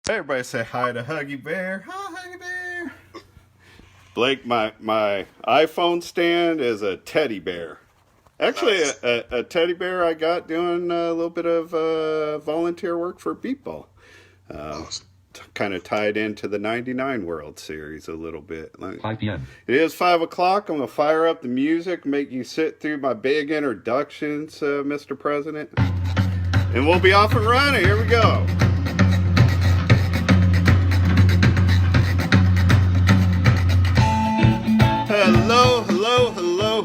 Everybody say hi to Huggy Bear. Hi, Huggy Bear. Blake, my iPhone stand is a teddy bear. Actually, Nice. a teddy bear I got doing a little bit of volunteer work for Beatball. Um, Awesome. Kind of tied into the 99 World Series a little bit. 5 p.m. It is 5 o'clock. I'm going to fire up the music, make you sit through my big introductions, Mr. President. And we'll be off and running. Here we go.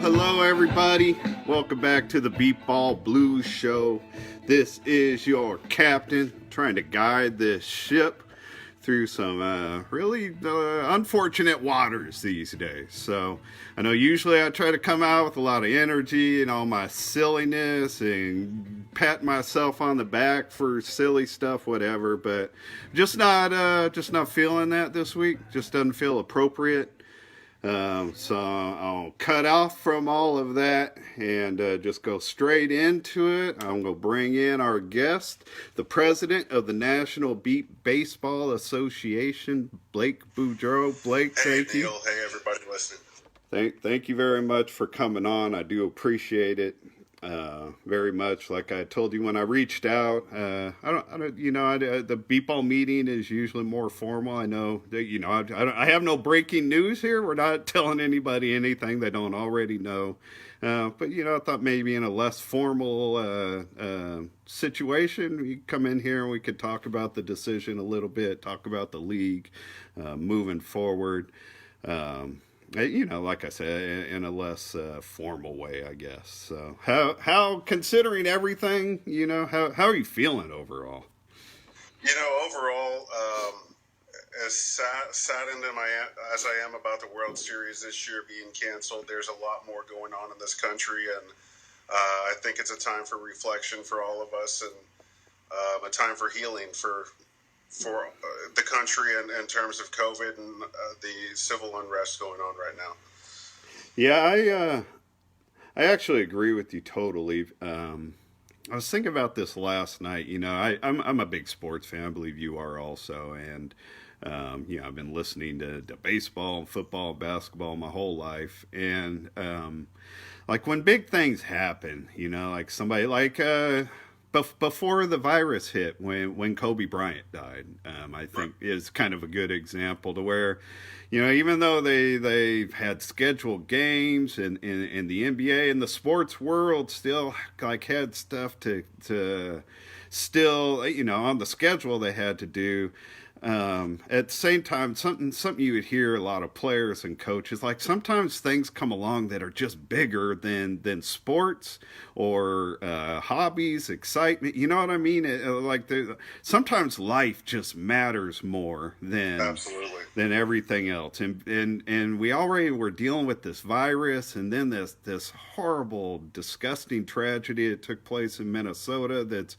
Hello, everybody. Welcome back to the Beatball Blues Show. This is your captain trying to guide this ship through some really unfortunate waters these days. So I know usually I try to come out with a lot of energy and all my silliness and pat myself on the back for silly stuff, whatever, but just not feeling that this week. Just doesn't feel appropriate. So I'll cut off from all of that and just go straight into it. I'm going to bring in our guest, the president of the National Baseball Association, Blake Boudreaux. Blake, Hey, thank Neil. you. Hey, everybody listening. Thank you very much for coming on. I do appreciate it very much. Like I told you when I reached out, the Beatball meeting is usually more formal. I know that, I have no breaking news here. We're not telling anybody anything they don't already know. But I thought maybe in a less formal situation, we come in here and we could talk about the decision a little bit, talk about the league moving forward. Like I said, in a less formal way, I guess. So, how considering everything, how are you feeling overall? Overall, as saddened as I am about the World Series this year being canceled, there's a lot more going on in this country, and I think it's a time for reflection for all of us, and a time for healing for the country in terms of COVID and the civil unrest going on right now. Yeah, I actually agree with you totally. I was thinking about this last night. I'm a big sports fan. I believe you are also, and I've been listening to baseball and football and basketball my whole life, and like when big things happen, like somebody like before the virus hit, when Kobe Bryant died, I think is kind of a good example to where, even though they've had scheduled games and the NBA and the sports world still like had stuff to still, on the schedule they had to do. At the same time, something you would hear a lot of players and coaches, like sometimes things come along that are just bigger than sports or hobbies, excitement. You know what I mean? Sometimes life just matters more Absolutely. than everything else. And we already were dealing with this virus, and then this horrible, disgusting tragedy that took place in Minnesota that's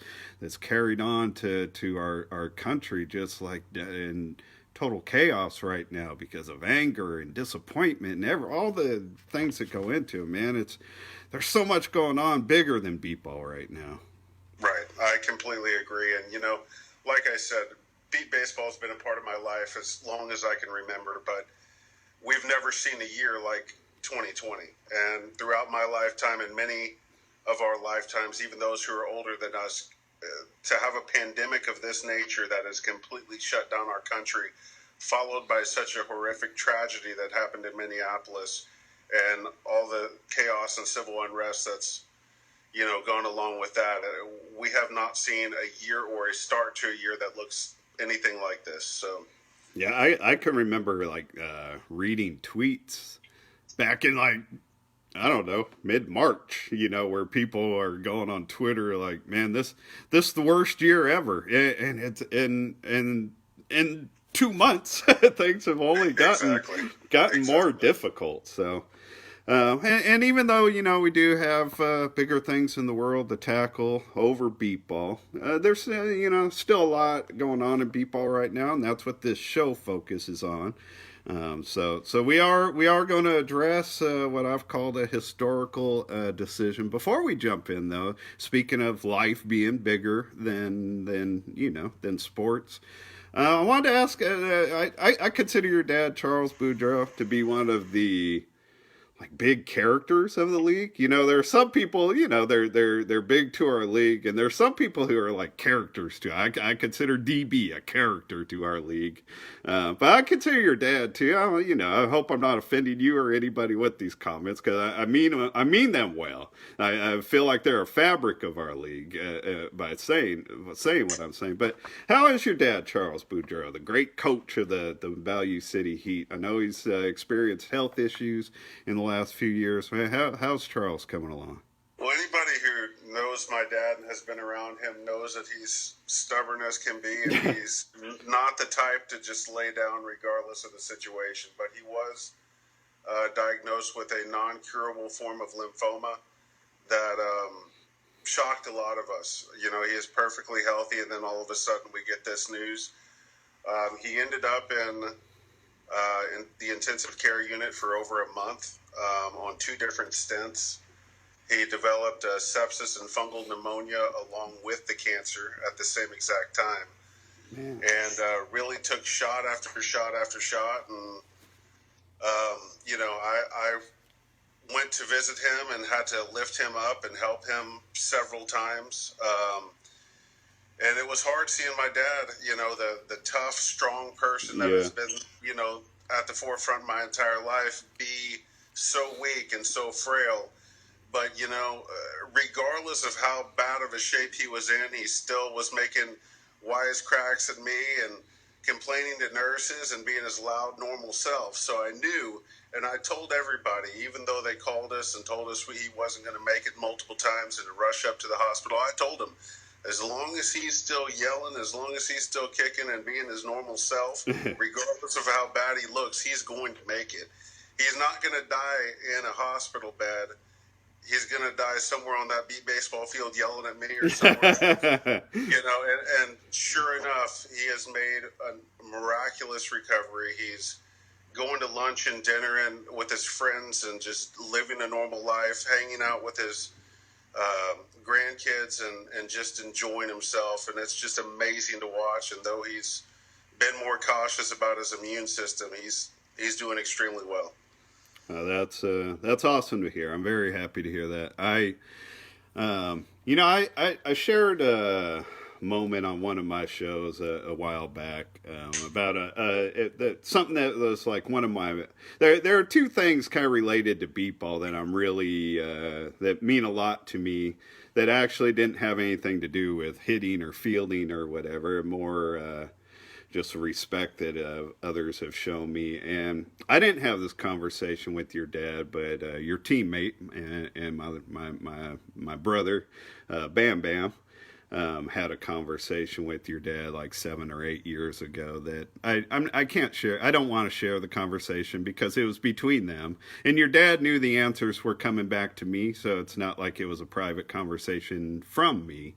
carried on to our country, just like in total chaos right now because of anger and disappointment and all the things that go into it, man. There's so much going on bigger than Beatball right now. Right. I completely agree. And, like I said, beat baseball has been a part of my life as long as I can remember, but we've never seen a year like 2020. And throughout my lifetime and many of our lifetimes, even those who are older than us, to have a pandemic of this nature that has completely shut down our country, followed by such a horrific tragedy that happened in Minneapolis and all the chaos and civil unrest that's, gone along with that. We have not seen a year or a start to a year that looks anything like this. So, yeah, I can remember reading tweets back in I don't know, mid-March, where people are going on Twitter like, man, this is the worst year ever. And it's in 2 months, things have only gotten more difficult. So, and even though, we do have bigger things in the world to tackle over Beatball, there's, still a lot going on in Beatball right now, and that's what this show focuses on. So we are going to address what I've called a historical decision. Before we jump in, though, speaking of life being bigger than sports, I wanted to ask. I consider your dad, Charles Boudreaux, to be one of the like big characters of the league. You know, there are some people, you know, they're big to our league, and there's some people who are like characters too. I consider DB a character to our league, but I consider your dad too. You know, I hope I'm not offending you or anybody with these comments because I mean them well. I feel like they're a fabric of our league by saying what I'm saying. But how is your dad, Charles Boudreaux, the great coach of the Value City Heat? I know he's experienced health issues in the last few years. How's Charles coming along? Well, anybody who knows my dad and has been around him knows that he's stubborn as can be, and he's not the type to just lay down regardless of the situation. But he was diagnosed with a non-curable form of lymphoma that shocked a lot of us. You know, he is perfectly healthy, and then all of a sudden we get this news. He ended up in the intensive care unit for over a month on 2 different stents. He developed sepsis and fungal pneumonia along with the cancer at the same exact time. Man. And really took shot after shot after shot. And, you know, I went to visit him and had to lift him up and help him several times. And it was hard seeing my dad, you know, the tough, strong person that has been, you know, at the forefront my entire life, be so weak and so frail. But, you know, regardless of how bad of a shape he was in, he still was making wisecracks at me and complaining to nurses and being his loud, normal self. So I knew, and I told everybody, even though they called us and told us he wasn't going to make it multiple times and to rush up to the hospital, I told him, as long as he's still yelling, as long as he's still kicking and being his normal self, regardless of how bad he looks, he's going to make it. He's not going to die in a hospital bed. He's going to die somewhere on that beat baseball field yelling at me or somewhere. You know, and sure enough, he has made a miraculous recovery. He's going to lunch and dinner and with his friends and just living a normal life, hanging out with his grandkids and just enjoying himself. And it's just amazing to watch. And though he's been more cautious about his immune system, he's doing extremely well. That's awesome to hear. I'm very happy to hear that. You know, I shared a moment on one of my shows a while back about something that was like one of my. There are 2 things kind of related to beat ball that I'm really that mean a lot to me. That actually didn't have anything to do with hitting or fielding or whatever. More. Just the respect that others have shown me. And I didn't have this conversation with your dad, but your teammate and my brother, Bam Bam, had a conversation with your dad like 7 or 8 years ago that I can't share. I don't want to share the conversation because it was between them. And your dad knew the answers were coming back to me, so it's not like it was a private conversation from me.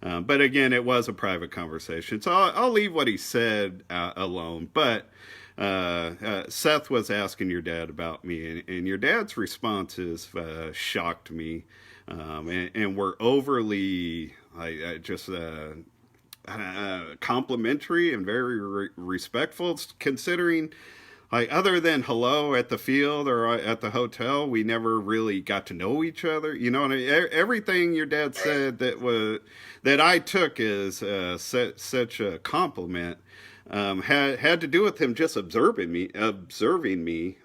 But again, it was a private conversation, so I'll leave what he said alone. But Seth was asking your dad about me, and your dad's responses shocked me, and were overly complimentary and very respectful, considering. Like, other than hello at the field or at the hotel, we never really got to know each other. You know, and everything your dad said that I took as such a compliment had to do with him just observing me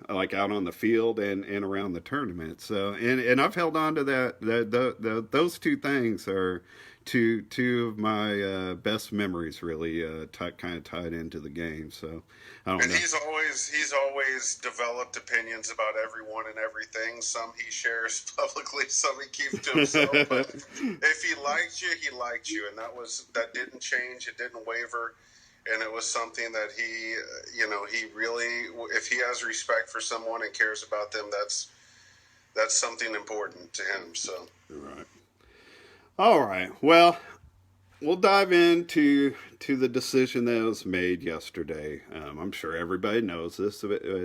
like out on the field and around the tournament. So and I've held on to that. Those 2 things are two of my best memories, really kind of tied into the game. So I don't know. He's always developed opinions about everyone and everything. Some he shares publicly, some he keeps to himself. But if he liked you, he liked you, and that didn't change. It didn't waver, and it was something that he really, if he has respect for someone and cares about them, that's something important to him. So right. All right. Well, we'll dive into the decision that was made yesterday. I'm sure everybody knows this.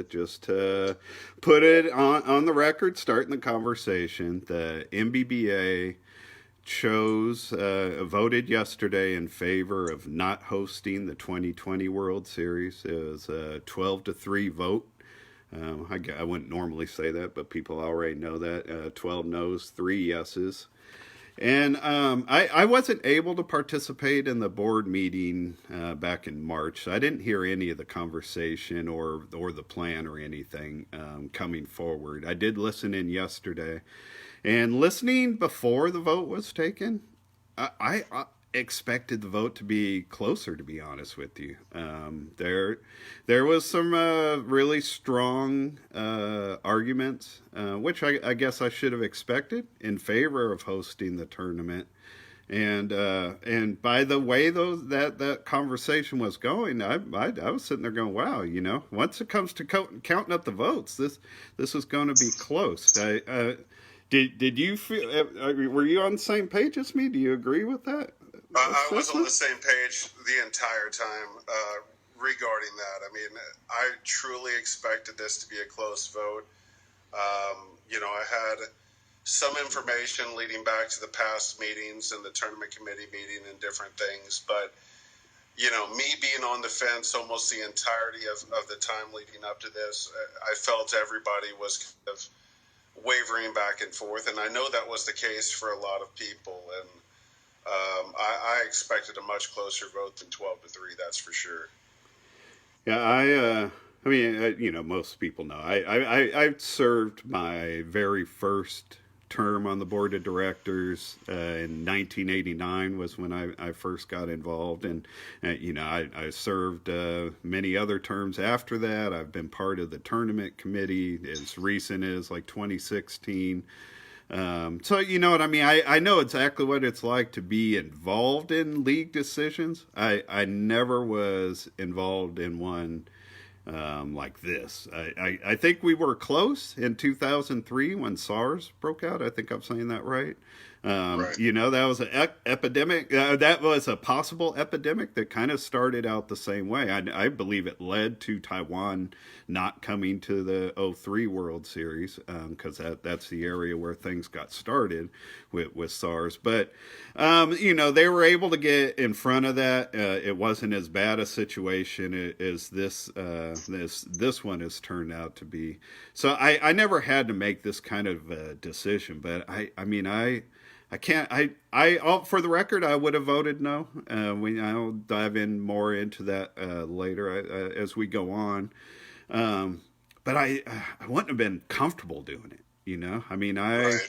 Just to put it on the record, starting the conversation, the NBBA voted yesterday in favor of not hosting the 2020 World Series. It was a 12-3 vote. I wouldn't normally say that, but people already know that. 12 no's, 3 yeses. And I wasn't able to participate in the board meeting back in March. So I didn't hear any of the conversation or the plan or anything coming forward. I did listen in yesterday. And listening before the vote was taken, I expected the vote to be closer, to be honest with you. There was some really strong arguments, which I guess I should have expected, in favor of hosting the tournament. And by the way that conversation was going, I was sitting there going, wow, once it comes to counting up the votes, this is going to be close. Did you feel? Were you on the same page as me? Do you agree with that? I was on the same page the entire time regarding that. I mean, I truly expected this to be a close vote. I had some information leading back to the past meetings and the tournament committee meeting and different things, but me being on the fence almost the entirety of the time leading up to this, I felt everybody was kind of wavering back and forth, and I know that was the case for a lot of people, and I expected a much closer vote than 12-3. That's for sure. Yeah, I mean, most people know. I served my very first term on the board of directors in 1989 was when I first got involved, and I served many other terms after that. I've been part of the tournament committee as recent as like 2016. So you know what I mean? I know exactly what it's like to be involved in league decisions. I never was involved in one like this. I think we were close in 2003 when SARS broke out. I think I'm saying that right. Right. That was an epidemic. That was a possible epidemic that kind of started out the same way. I believe it led to Taiwan not coming to the '03 World Series because that's the area where things got started with SARS. But they were able to get in front of that. It wasn't as bad a situation as this one has turned out to be. So I never had to make this kind of decision, but I can't. For the record, I would have voted no. I'll dive in more into that later as we go on. But I wouldn't have been comfortable doing it. Right.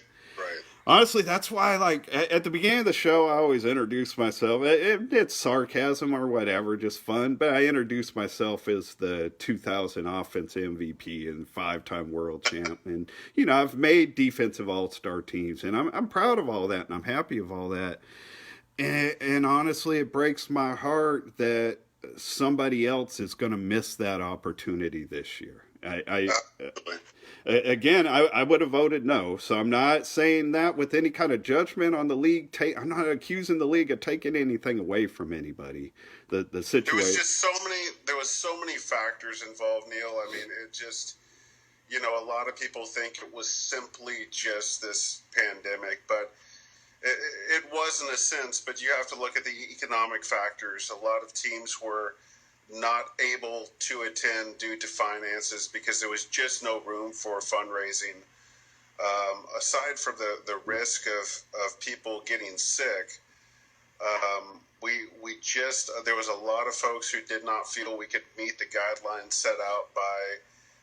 Honestly, that's why, at the beginning of the show, I always introduce myself. It's sarcasm or whatever, just fun. But I introduce myself as the 2000 offense MVP and 5-time world champ. And, I've made defensive all-star teams. And I'm proud of all that, and I'm happy of all that. And honestly, it breaks my heart that somebody else is going to miss that opportunity this year. Again, I would have voted no. So I'm not saying that with any kind of judgment on the league. I'm not accusing the league of taking anything away from anybody. The situation. There was so many factors involved, Neil. I mean, it just, a lot of people think it was simply just this pandemic, but it was in a sense. But you have to look at the economic factors. A lot of teams were not able to attend due to finances because there was just no room for fundraising. Aside from the risk of people getting sick, there was a lot of folks who did not feel we could meet the guidelines set out by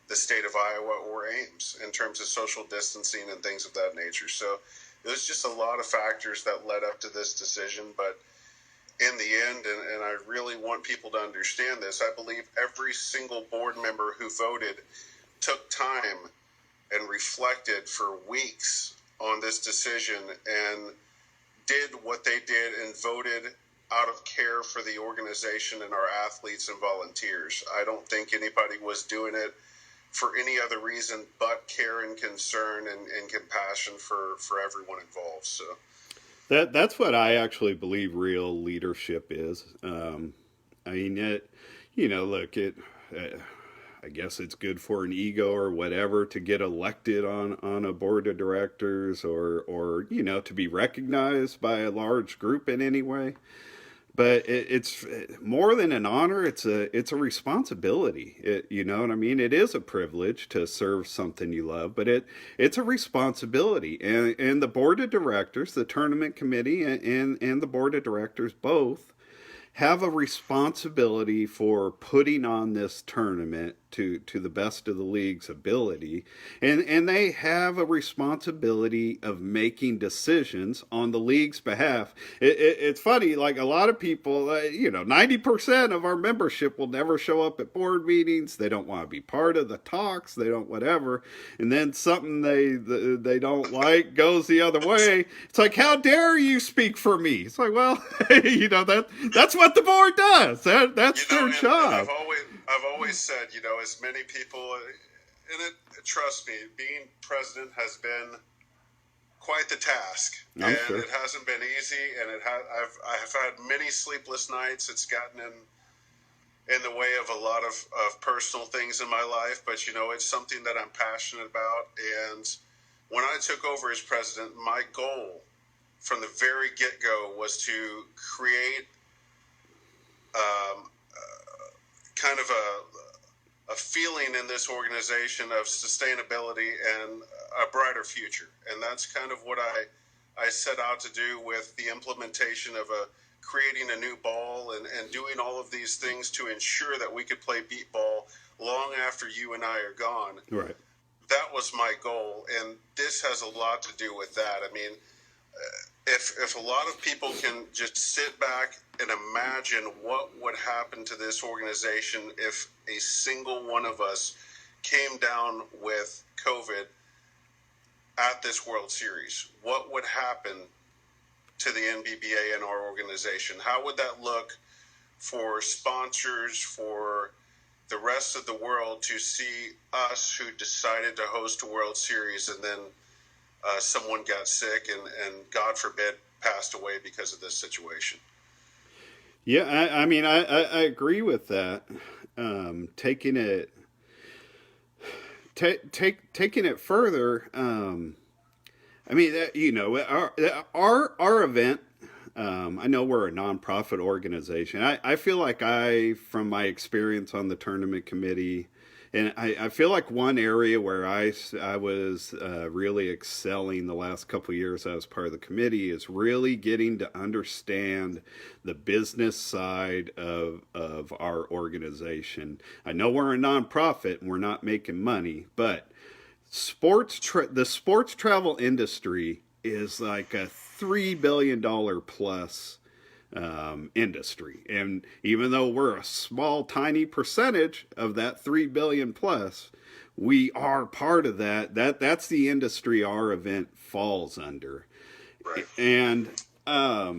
the state of Iowa or Ames in terms of social distancing and things of that nature. So it was just a lot of factors that led up to this decision, but in the end, and I really want people to understand this, I believe every single board member who voted took time and reflected for weeks on this decision and did what they did and voted out of care for the organization and our athletes and volunteers. I don't think anybody was doing it for any other reason but care and concern and compassion for everyone involved. So that's what I actually believe real leadership is. I guess it's good for an ego or whatever to get elected on a board of directors, or to be recognized by a large group in any way. But it's more than an honor. It's a responsibility. You know what I mean? It is a privilege to serve something you love, but it's a responsibility. And the board of directors, the tournament committee, and the board of directors both have a responsibility for putting on this tournament to the best of the league's ability, and they have a responsibility of making decisions on the league's behalf. It's funny, like a lot of people, 90% of our membership will never show up at board meetings. They don't want to be part of the talks. They don't whatever, and then something they don't like goes the other way. It's like, how dare you speak for me? It's like, well, that's what the board does. That's their job. And I've always said, as many people, and trust me, being president has been quite the task, I'm sure. It hasn't been easy, and I've had many sleepless nights. It's gotten in the way of a lot of personal things in my life, but it's something that I'm passionate about. And when I took over as president, my goal from the very get-go was to create kind of a feeling in this organization of sustainability and a brighter future. And that's kind of what I set out to do with the implementation of creating a new ball and doing all of these things to ensure that we could play beat ball long after you and I are gone. Right. That was my goal, and this has a lot to do with that. I mean, if a lot of people can just sit back and imagine what would happen to this organization if a single one of us came down with COVID at this World Series, what would happen to the NBBA and our organization? How would that look for sponsors, for the rest of the world to see us who decided to host a World Series and then someone got sick and God forbid passed away because of this situation? Yeah, I mean, I agree with that. Taking it further. I mean, our event. I know we're a nonprofit organization. I feel like from my experience on the tournament committee, and I feel like one area where I was really excelling the last couple of years as part of the committee is really getting to understand the business side of our organization. I know we're a nonprofit and we're not making money, but the sports travel industry is like a $3 billion plus industry, and even though we're a small tiny percentage of that 3 billion plus, we are part of that's the industry our event falls under. Right. And I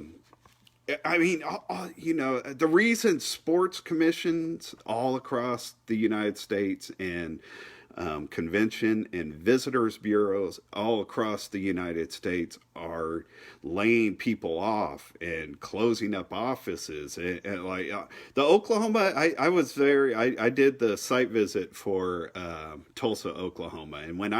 mean, the reason sports commissions all across the United States and convention and visitors bureaus all across the United States are laying people off and closing up offices, and like the Oklahoma, I was there. I did the site visit for Tulsa, Oklahoma, and when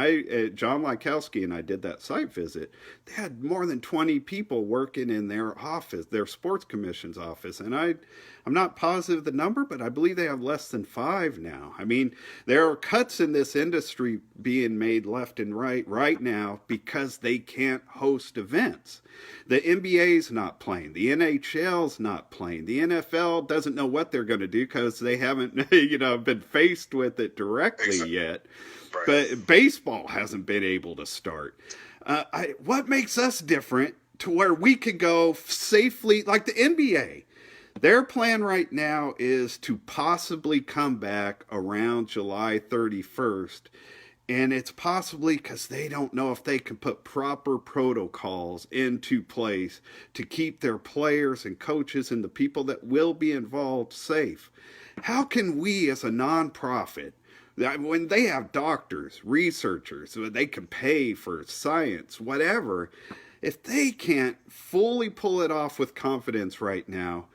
John Lykowski and I did that site visit, they had more than 20 people working in their office, their sports commission's office, and I'm not positive the number, but I believe they have less than 5 now. I mean, there are cuts in this industry being made left and right now because they can't host events. The NBA's not playing. The NHL's not playing. The NFL doesn't know what they're going to do because they haven't, been faced with it directly yet. Right. But baseball hasn't been able to start. What makes us different to where we could go safely, like the NBA? Their plan right now is to possibly come back around July 31st, and it's possibly because they don't know if they can put proper protocols into place to keep their players and coaches and the people that will be involved safe. How can we as a nonprofit, when they have doctors, researchers, they can pay for science, whatever, if they can't fully pull it off with confidence right now,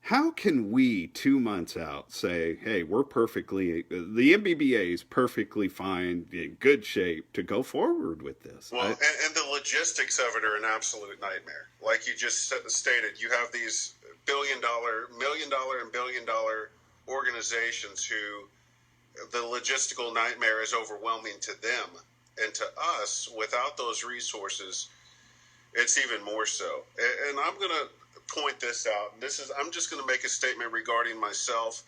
how can we 2 months out say, hey, the NBBA is perfectly fine, in good shape to go forward with this? Well, and the logistics of it are an absolute nightmare. Like you just stated, you have these million dollar, and billion-dollar organizations who the logistical nightmare is overwhelming to them. And to us, without those resources, it's even more so. And I'm going to point this out. I'm just going to make a statement regarding myself.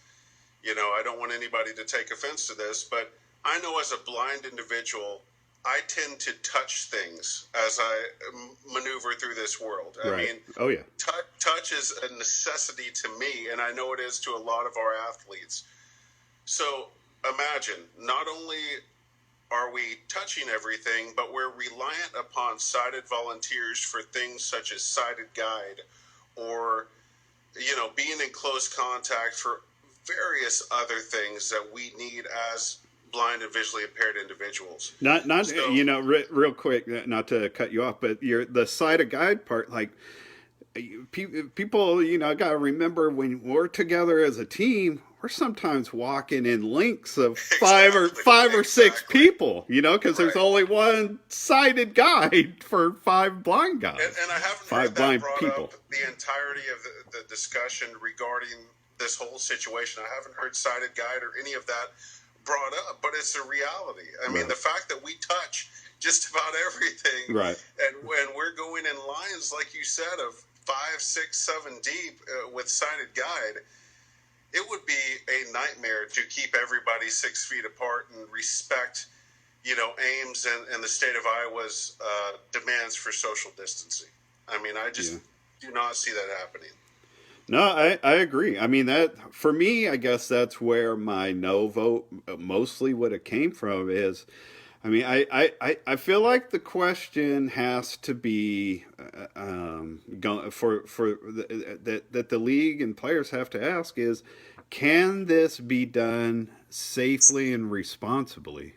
I don't want anybody to take offense to this, but I know as a blind individual, I tend to touch things as I maneuver through this world. Right. I mean, oh yeah, touch is a necessity to me, and I know it is to a lot of our athletes. So imagine, not only are we touching everything, but we're reliant upon sighted volunteers for things such as sighted guide or, being in close contact for various other things that we need as blind and visually impaired individuals. not So, real quick, not to cut you off, but the sighted guide part, like people, got to remember when we're together as a team, we're sometimes walking in links of five or six people, because there's only one sighted guide for five blind guys. And I haven't five heard blind that brought people. up the entirety of the discussion regarding this whole situation. I haven't heard sighted guide or any of that brought up, but it's a reality. I mean, the fact that we touch just about everything, right? And when we're going in lines, like you said, of 5, 6, 7 deep with sighted guide, it would be a nightmare to keep everybody 6 feet apart and respect, Ames and the state of Iowa's demands for social distancing. I mean, I just do not see that happening. No, I agree. I mean, that for me, I guess that's where my no vote mostly would have came from is, I mean, I feel like the question has to be that the league and players have to ask is, can this be done safely and responsibly?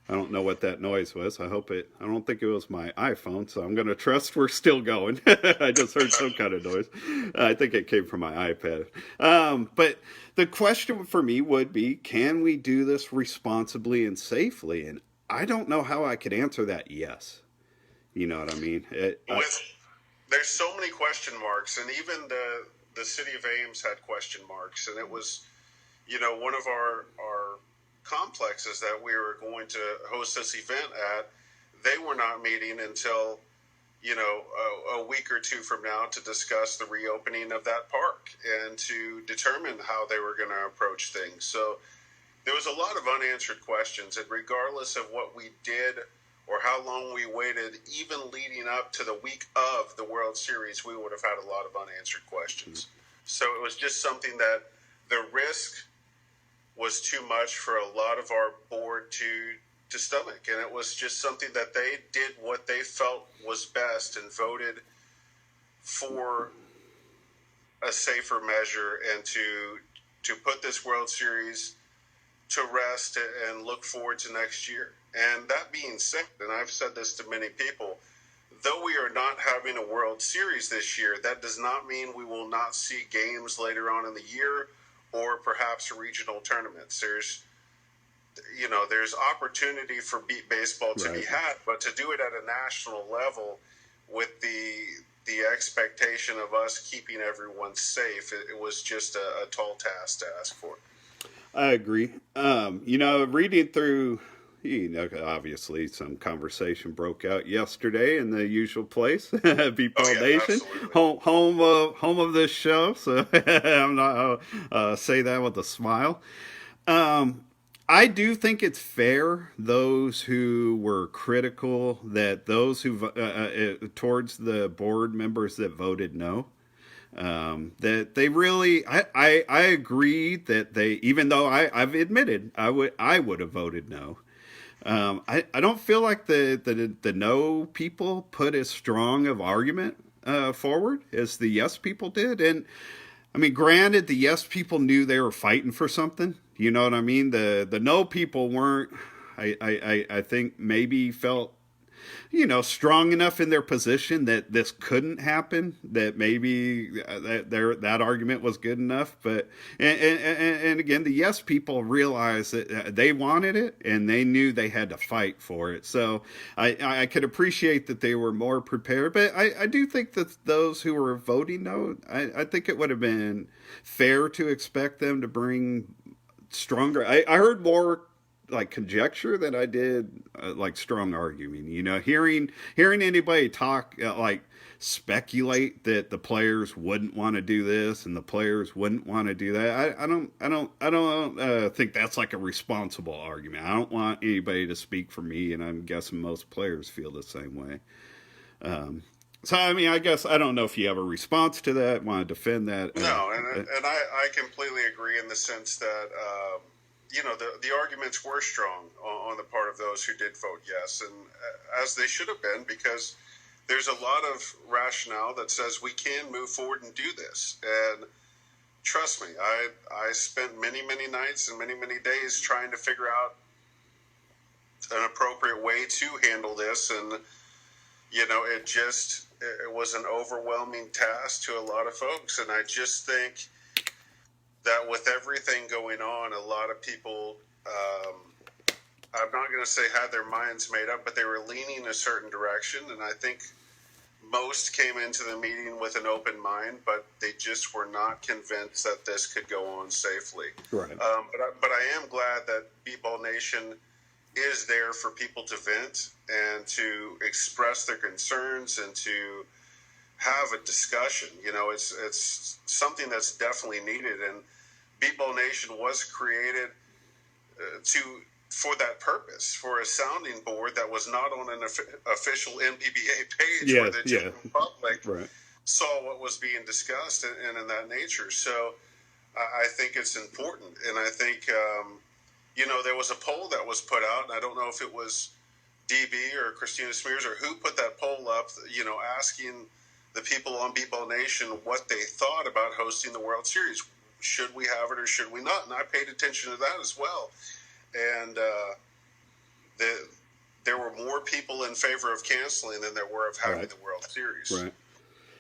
I don't know what that noise was. I don't think it was my iPhone, so I'm going to trust we're still going. I just heard some kind of noise. I think it came from my iPad. But the question for me would be, can we do this responsibly and safely? And I don't know how I could answer that yes. You know what I mean? There's so many question marks, and even the city of Ames had question marks, and it was, one of our complexes that we were going to host this event at, they were not meeting until, a week or two from now to discuss the reopening of that park and to determine how they were going to approach things. So there was a lot of unanswered questions, and regardless of what we did or how long we waited, even leading up to the week of the World Series, we would have had a lot of unanswered questions. So it was just something that the risk was too much for a lot of our board to stomach. And it was just something that they did what they felt was best and voted for a safer measure and to put this World Series to rest and look forward to next year. And that being said, and I've said this to many people, though we are not having a World Series this year, that does not mean we will not see games later on in the year or perhaps regional tournaments. There's opportunity for beat baseball to be had, but to do it at a national level with the expectation of us keeping everyone safe, it was just a tall task to ask for. I agree. Reading through, obviously some conversation broke out yesterday in the usual place, Beatball Nation, home of this show. So I'm not say that with a smile. I do think it's fair, those who were critical, that those who towards the board members that voted no. That they really, I agree that they, even though I've admitted I would have voted no. I don't feel like the no people put as strong of argument forward as the yes people did. And I mean, granted, the yes people knew they were fighting for something. You know what I mean? The no people weren't. I think maybe felt strong enough in their position that this couldn't happen, that maybe that argument was good enough. But and again, the yes people realized that they wanted it and they knew they had to fight for it. So I could appreciate that they were more prepared. But I do think that those who were voting no, I think it would have been fair to expect them to bring stronger. I heard more like conjecture than I did like strong arguing. Hearing anybody talk like speculate that the players wouldn't want to do this and the players wouldn't want to do that. I don't think that's like a responsible argument. I don't want anybody to speak for me, and I'm guessing most players feel the same way. So I mean, I guess I don't know if you have a response to that. Want to defend that? No, and I completely agree in the sense that. The arguments were strong on the part of those who did vote yes, and as they should have been, because there's a lot of rationale that says we can move forward and do this. And trust me, I spent many, many nights and many, many days trying to figure out an appropriate way to handle this. And, it was an overwhelming task to a lot of folks. And I just think that with everything going on, a lot of people, I'm not going to say had their minds made up, but they were leaning a certain direction. And I think most came into the meeting with an open mind, but they just were not convinced that this could go on safely. Right. But I am glad that B-Ball Nation is there for people to vent and to express their concerns and to have a discussion. It's something that's definitely needed. And B-Ball Nation was created for that purpose, for a sounding board that was not on an official NBBA page where the general public saw what was being discussed and in that nature. So I think it's important. And I think, there was a poll that was put out, and I don't know if it was DB or Christina Smears or who put that poll up, asking the people on B-Ball Nation what they thought about hosting the World Series. Should we have it or should we not? And I paid attention to that as well. And there were more people in favor of canceling than there were of having the World Series. Right.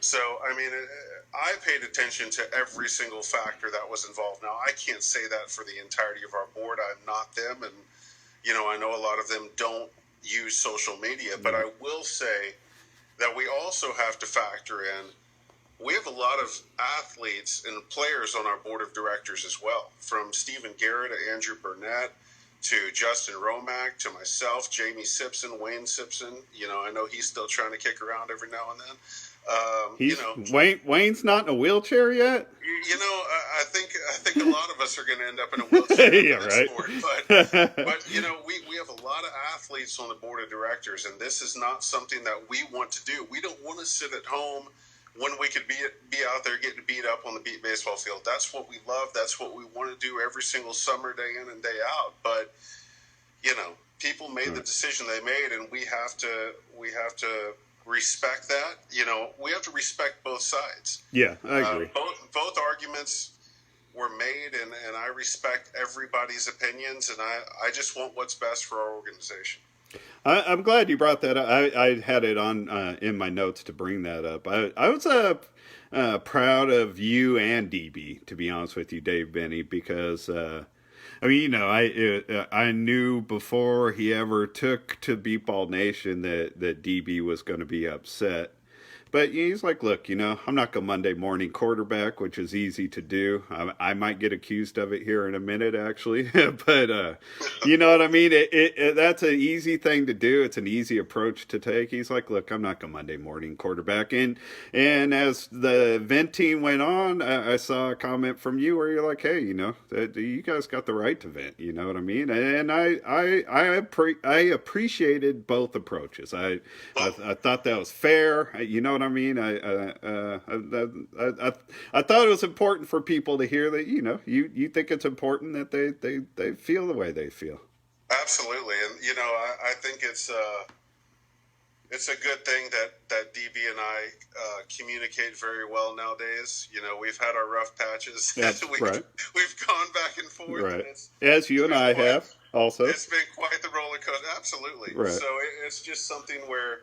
So, I mean, I paid attention to every single factor that was involved. Now, I can't say that for the entirety of our board. I'm not them. And, I know a lot of them don't use social media. But I will say that we also have to factor in, we have a lot of athletes and players on our board of directors as well, from Stephen Garrett to Andrew Burnett to Justin Romack to myself, Jamie Simpson, Wayne Simpson. I know he's still trying to kick around every now and then. Wayne's not in a wheelchair yet. I think a lot of us are going to end up in a wheelchair. Yeah, right. Sport. But we have a lot of athletes on the board of directors, and this is not something that we want to do. We don't want to sit at home when we could be out there getting beat up on the beat baseball field. That's what we love. That's what we want to do every single summer, day in and day out. But people made the decision they made, and we have to respect that. We have to respect both sides. Yeah, I agree. Both arguments were made, and I respect everybody's opinions, and I just want what's best for our organization. I'm glad you brought that up. I had it on in my notes to bring that up. I was proud of you and DB, to be honest with you, Dave Benny, because I knew before he ever took to B-Ball Nation that DB was going to be upset. But he's like, look, I'm not a Monday morning quarterback, which is easy to do. I might get accused of it here in a minute, actually. But you know what I mean? That's an easy thing to do. It's an easy approach to take. He's like, look, I'm not a Monday morning quarterback. And as the venting went on, I saw a comment from you where you're like, hey, you guys got the right to vent. You know what I mean? And I appreciated both approaches. I thought that was fair. You know what I mean? I thought it was important for people to hear that, you think it's important that they feel the way they feel. Absolutely. And, I think it's a good thing that DB and I communicate very well nowadays. We've had our rough patches. We've gone back and forth. Right. And as you and I have also. It's been quite the roller roller coaster. Absolutely. Right. So it's just something where,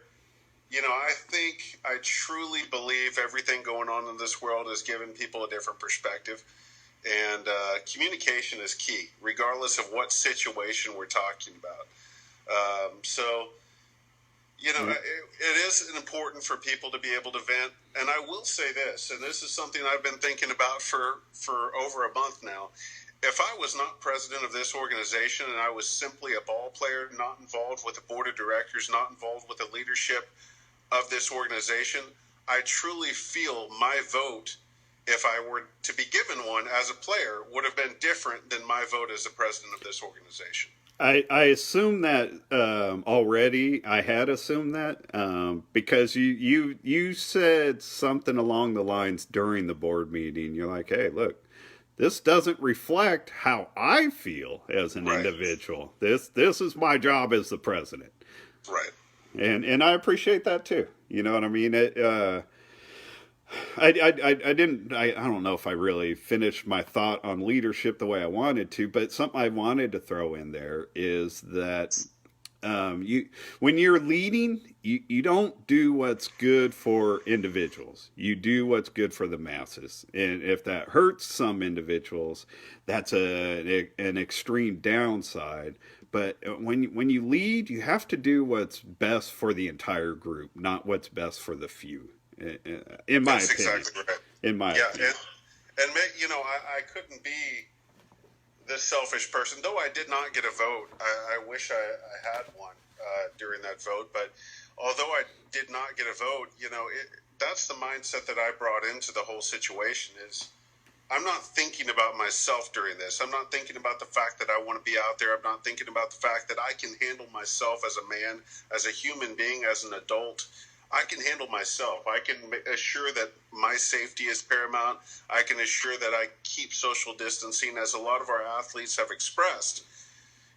I truly believe everything going on in this world is giving people a different perspective. And communication is key, regardless of what situation we're talking about. It is important for people to be able to vent. And I will say this, and this is something I've been thinking about for over a month now. If I was not president of this organization and I was simply a ball player, not involved with the board of directors, not involved with the leadership of this organization, I truly feel my vote, if I were to be given one as a player, would have been different than my vote as the president of this organization. I assumed that already. I had assumed that because you said something along the lines during the board meeting. You're like, hey, look, this doesn't reflect how I feel as an individual. This is my job as the president. Right. And I appreciate that too. You know what I mean? I don't know if I really finished my thought on leadership the way I wanted to, but something I wanted to throw in there is that when you're leading, you don't do what's good for individuals. You do what's good for the masses. And if that hurts some individuals, that's an extreme downside. But when you lead, you have to do what's best for the entire group, not what's best for the few. In my That's opinion. exactly right. In my opinion. And I couldn't be this selfish person, though I did not get a vote. I wish I had one during that vote, but although I did not get a vote, that's the mindset that I brought into the whole situation. Is I'm not thinking about myself during this. I'm not thinking about the fact that I want to be out there. I'm not thinking about the fact that I can handle myself as a man, as a human being, as an adult. I can handle myself. I can assure that my safety is paramount. I can assure that I keep social distancing, as a lot of our athletes have expressed.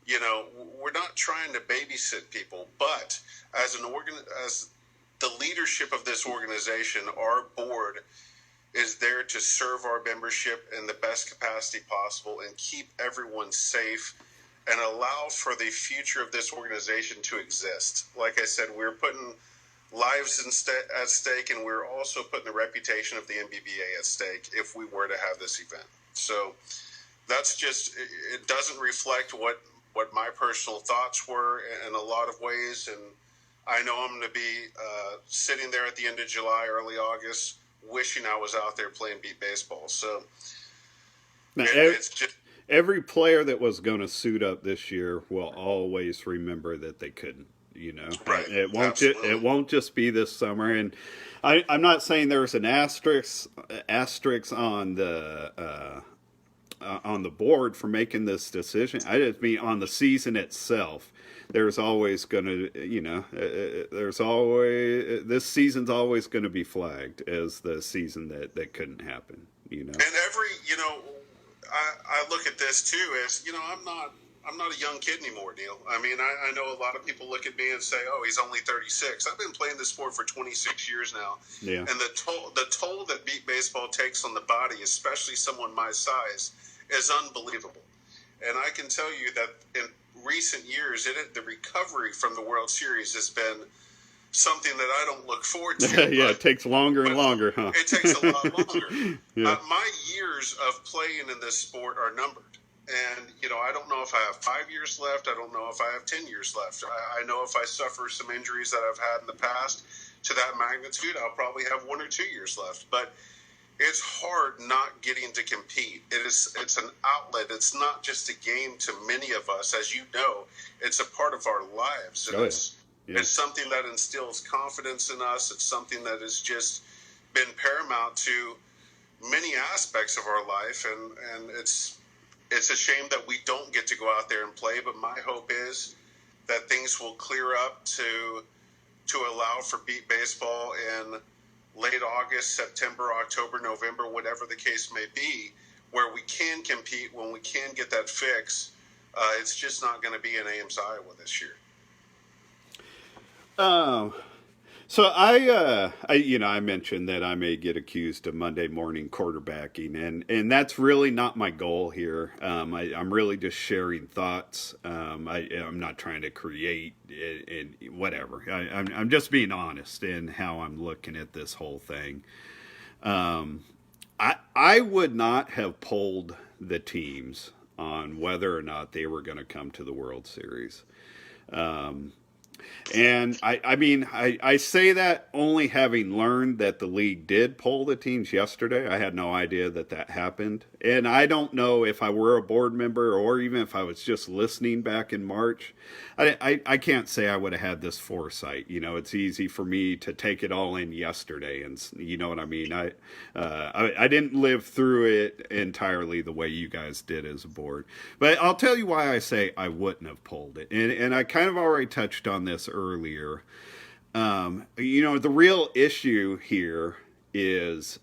We're not trying to babysit people, but as the leadership of this organization, our board is there to serve our membership in the best capacity possible and keep everyone safe and allow for the future of this organization to exist. Like I said, we're putting lives at stake, and we're also putting the reputation of the NBBA at stake if we were to have this event. So that's just, it doesn't reflect what my personal thoughts were in a lot of ways. And I know I'm going to be sitting there at the end of July, early August, wishing I was out there playing beat baseball. So it's just, every player that was going to suit up this year will always remember that they couldn't. Right. It won't just be this summer. And I'm not saying there's an asterisk on the board for making this decision. I just mean on the season itself. There's always going to, this season's always going to be flagged as the season that couldn't happen. And I look at this too as, I'm not a young kid anymore, Neil. I mean, I know a lot of people look at me and say, oh, he's only 36. I've been playing this sport for 26 years now. Yeah. And the toll that beat baseball takes on the body, especially someone my size, is unbelievable. And I can tell you that in recent years, the recovery from the World Series has been something that I don't look forward to. Yeah, it takes longer and longer, huh? It takes a lot longer. Yeah. My years of playing in this sport are numbered. And, I don't know if I have 5 years left. I don't know if I have 10 years left. I know if I suffer some injuries that I've had in the past to that magnitude, I'll probably have 1 or 2 years left. But it's hard not getting to compete. It's an outlet. It's not just a game to many of us. As you know, it's a part of our lives. And it's something that instills confidence in us. It's something that has just been paramount to many aspects of our life. And it's a shame that we don't get to go out there and play, but my hope is that things will clear up to allow for beat baseball in late August, September, October, November, whatever the case may be, where we can compete, when we can get that fix. It's just not going to be in Ames, Iowa this year. So I mentioned that I may get accused of Monday morning quarterbacking, and that's really not my goal here. I'm really just sharing thoughts. I'm not trying to create whatever. I'm just being honest in how I'm looking at this whole thing. I would not have polled the teams on whether or not they were going to come to the World Series. Um, and I say that only having learned that the league did poll the teams yesterday. I had no idea that that happened. And I don't know if I were a board member or even if I was just listening back in March. I can't say I would have had this foresight. It's easy for me to take it all in yesterday. And you know what I mean? I didn't live through it entirely the way you guys did as a board. But I'll tell you why I say I wouldn't have polled it. And I kind of already touched on this earlier. The real issue here is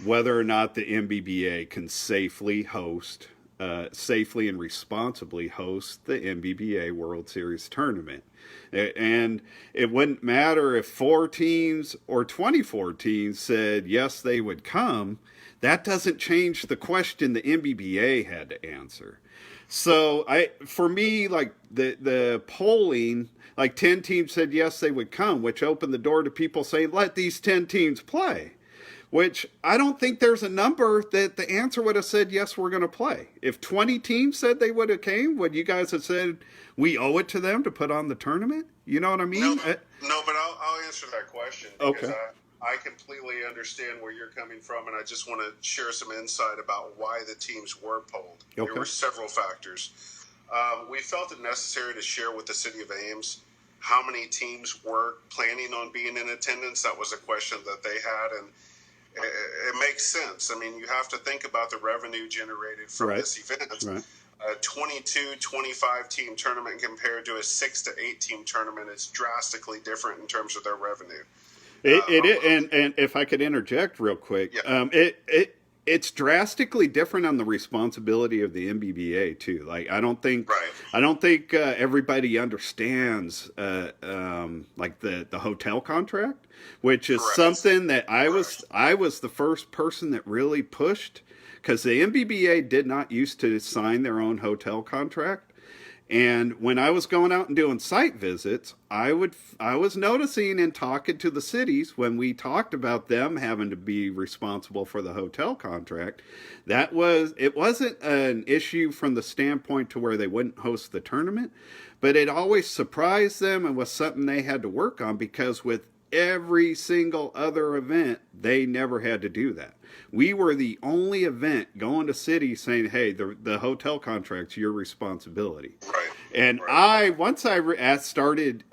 whether or not the NBBA can safely and responsibly host the NBBA World Series tournament. And it wouldn't matter if 4 teams or 24 teams said yes, they would come. That doesn't change the question the NBBA had to answer. So for me, like the polling, like 10 teams said yes, they would come, which opened the door to people saying, let these 10 teams play. Which I don't think there's a number that the answer would have said, yes, we're going to play. If 20 teams said they would have came, would you guys have said, we owe it to them to put on the tournament? You know what I mean? No, but I'll answer that question because Okay. I completely understand where you're coming from, and I just want to share some insight about why the teams were polled. Okay. There were several factors. We felt it necessary to share with the city of Ames how many teams were planning on being in attendance. That was a question that they had, and it makes sense. I mean, you have to think about the revenue generated from this event. Right. A 22, 25 team tournament compared to a 6 to 8 team tournament is drastically different in terms of their revenue. And if I could interject real quick, Yeah. It's drastically different on the responsibility of the NBBA too. Like I don't think everybody understands like the hotel contract, which is Correct. something that I was the first person that really pushed, because the NBBA did not used to sign their own hotel contract. And when I was going out and doing site visits, I was noticing and talking to the cities when we talked about them having to be responsible for the hotel contract. It wasn't an issue from the standpoint to where they wouldn't host the tournament, but it always surprised them and was something they had to work on, because with every single other event, they never had to do that. We were the only event going to cities saying, hey, the hotel contract's your responsibility. Right. And Right. once I started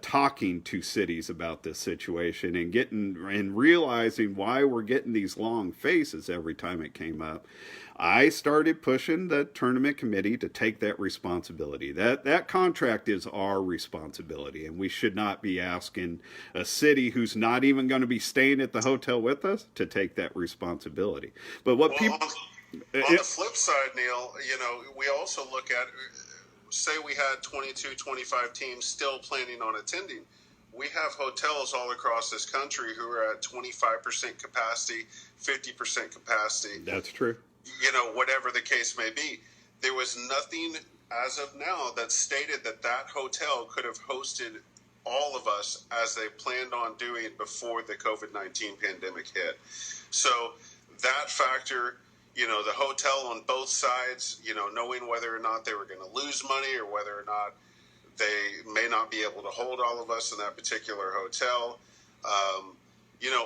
talking to cities about this situation and realizing why we're getting these long faces every time it came up, I started pushing the tournament committee to take that responsibility. That contract is our responsibility, and we should not be asking a city who's not even going to be staying at the hotel with us to take that responsibility. But what Well, people on the flip side, Neil, we also look at, say we had 22, 25 teams still planning on attending. We have hotels all across this country who are at 25% capacity, 50% capacity. That's true. Whatever the case may be. There was nothing as of now that stated that hotel could have hosted all of us as they planned on doing before the COVID-19 pandemic hit. So that factor, the hotel on both sides, knowing whether or not they were going to lose money or whether or not they may not be able to hold all of us in that particular hotel.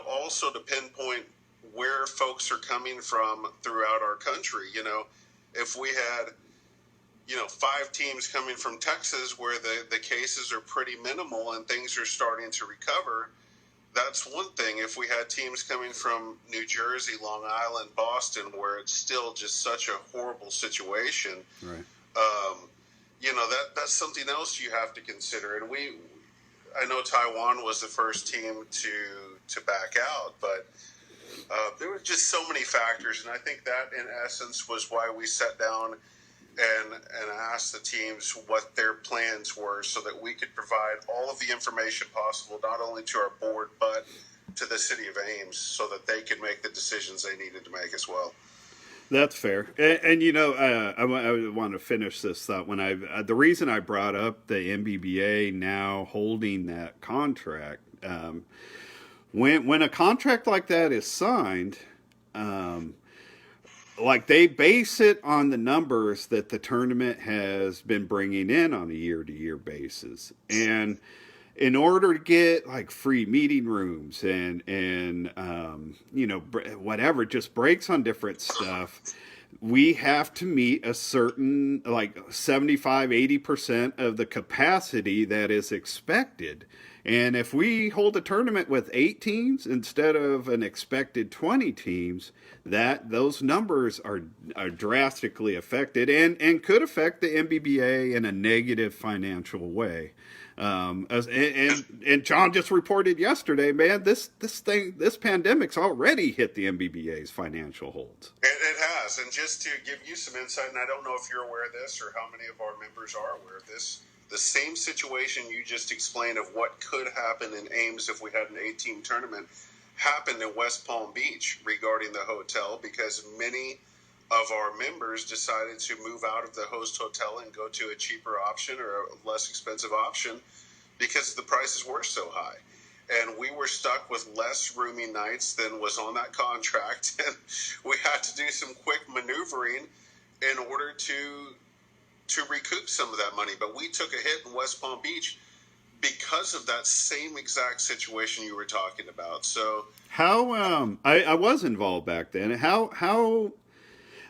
Also to pinpoint where folks are coming from throughout our country. If we had, 5 teams coming from Texas where the cases are pretty minimal and things are starting to recover, that's one thing. If we had teams coming from New Jersey, Long Island, Boston, where it's still just such a horrible situation, Right. That's something else you have to consider. And I know Taiwan was the first team to back out, but there were just so many factors, and I think that, in essence, was why we sat down and asked the teams what their plans were so that we could provide all of the information possible, not only to our board, but to the city of Ames so that they could make the decisions they needed to make as well. That's fair, and I want to finish this thought. When the reason I brought up the NBBA now holding that contract, when a contract like that is signed, like they base it on the numbers that the tournament has been bringing in on a year-to-year basis, and in order to get like free meeting rooms and whatever, just breaks on different stuff, we have to meet a certain like 75-80% of the capacity that is expected. And if we hold a tournament with 8 teams instead of an expected 20 teams, those numbers are drastically affected and could affect the NBBA in a negative financial way. And John just reported yesterday, man, this pandemic's already hit the NBBA's financial holds. It has, and just to give you some insight, and I don't know if you're aware of this or how many of our members are aware of this, the same situation you just explained of what could happen in Ames if we had an 8-team tournament happened in West Palm Beach regarding the hotel, because many of our members decided to move out of the host hotel and go to a cheaper option or a less expensive option because the prices were so high. And we were stuck with less rooming nights than was on that contract. And we had to do some quick maneuvering in order to recoup some of that money. But we took a hit in West Palm Beach because of that same exact situation you were talking about. So how I was involved back then. How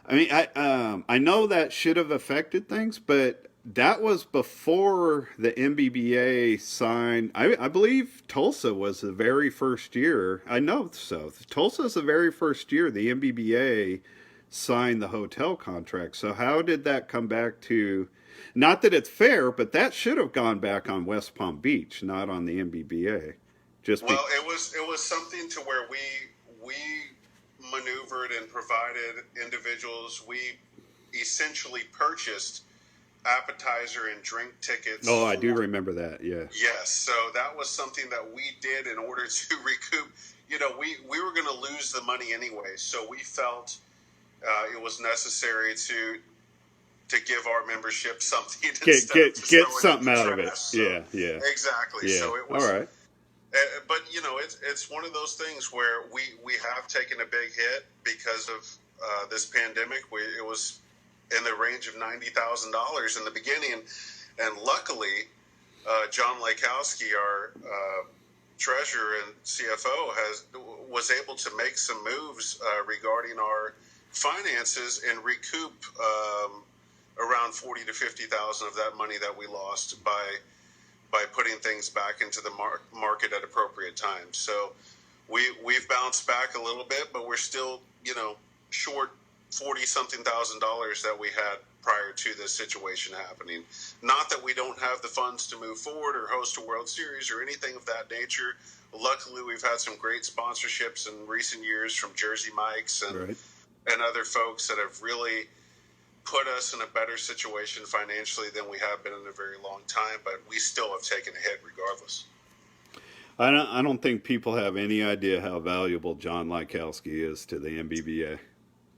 I mean, I know that should have affected things, but that was before the NBBA signed. I believe Tulsa was the very first year. I know so. Tulsa's the very first year the NBBA signed the hotel contract. So how did that come back to? Not that it's fair, but that should have gone back on West Palm Beach, not on the NBBA. It was something to where we maneuvered and provided individuals. We essentially purchased appetizer and drink tickets. Oh, I do remember that. Yeah. Yes. So that was something that we did in order to recoup. We were going to lose the money anyway, so we felt it was necessary to give our membership something. Get something out of it. So, yeah. Exactly. Yeah. So it was all right. But it's one of those things where we have taken a big hit because of this pandemic. It was in the range of $90,000 in the beginning, and luckily, John Lakowski, our treasurer and CFO, was able to make some moves regarding our finances and recoup around $40,000 to $50,000 of that money that we lost by putting things back into the market at appropriate times. So we've bounced back a little bit, but we're still, short $40-something thousand that we had prior to this situation happening. Not that we don't have the funds to move forward or host a World Series or anything of that nature. Luckily, we've had some great sponsorships in recent years from Jersey Mike's and other folks that have really put us in a better situation financially than we have been in a very long time, but we still have taken a hit regardless. I don't think people have any idea how valuable John Lakowski is to the NBBA.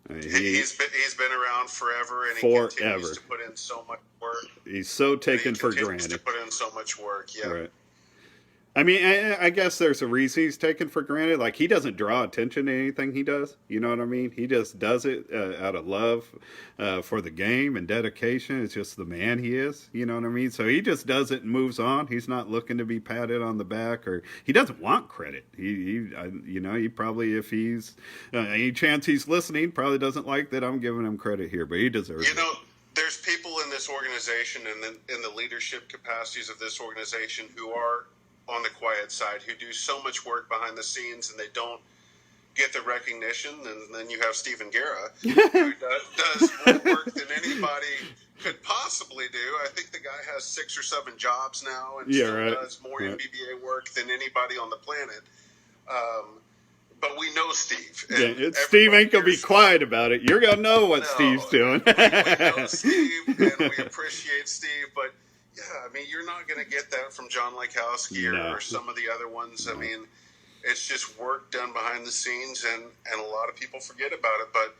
I mean, he's been around forever, and he continues to put in so much work. He's so taken for granted. Continues to put in so much work, yeah. Right. I mean, I guess there's a reason he's taken for granted. Like, he doesn't draw attention to anything he does. You know what I mean? He just does it out of love for the game and dedication. It's just the man he is. You know what I mean? So he just does it and moves on. He's not looking to be patted on the back, or he doesn't want credit. He probably, if he's any chance he's listening, probably doesn't like that I'm giving him credit here, but he deserves it. There's people in this organization and in the leadership capacities of this organization who are on the quiet side, who do so much work behind the scenes and they don't get the recognition. And then you have Stephen Guerra, who does more work than anybody could possibly do. I think the guy has 6 or 7 jobs now and does more NBBA work than anybody on the planet. but we know Steve. And Steve ain't going to be quiet about it. You're going to know what Steve's doing. we know Steve, and we appreciate Steve, but yeah, I mean, you're not going to get that from John Lekowski or some of the other ones. I mean, it's just work done behind the scenes, and a lot of people forget about it, but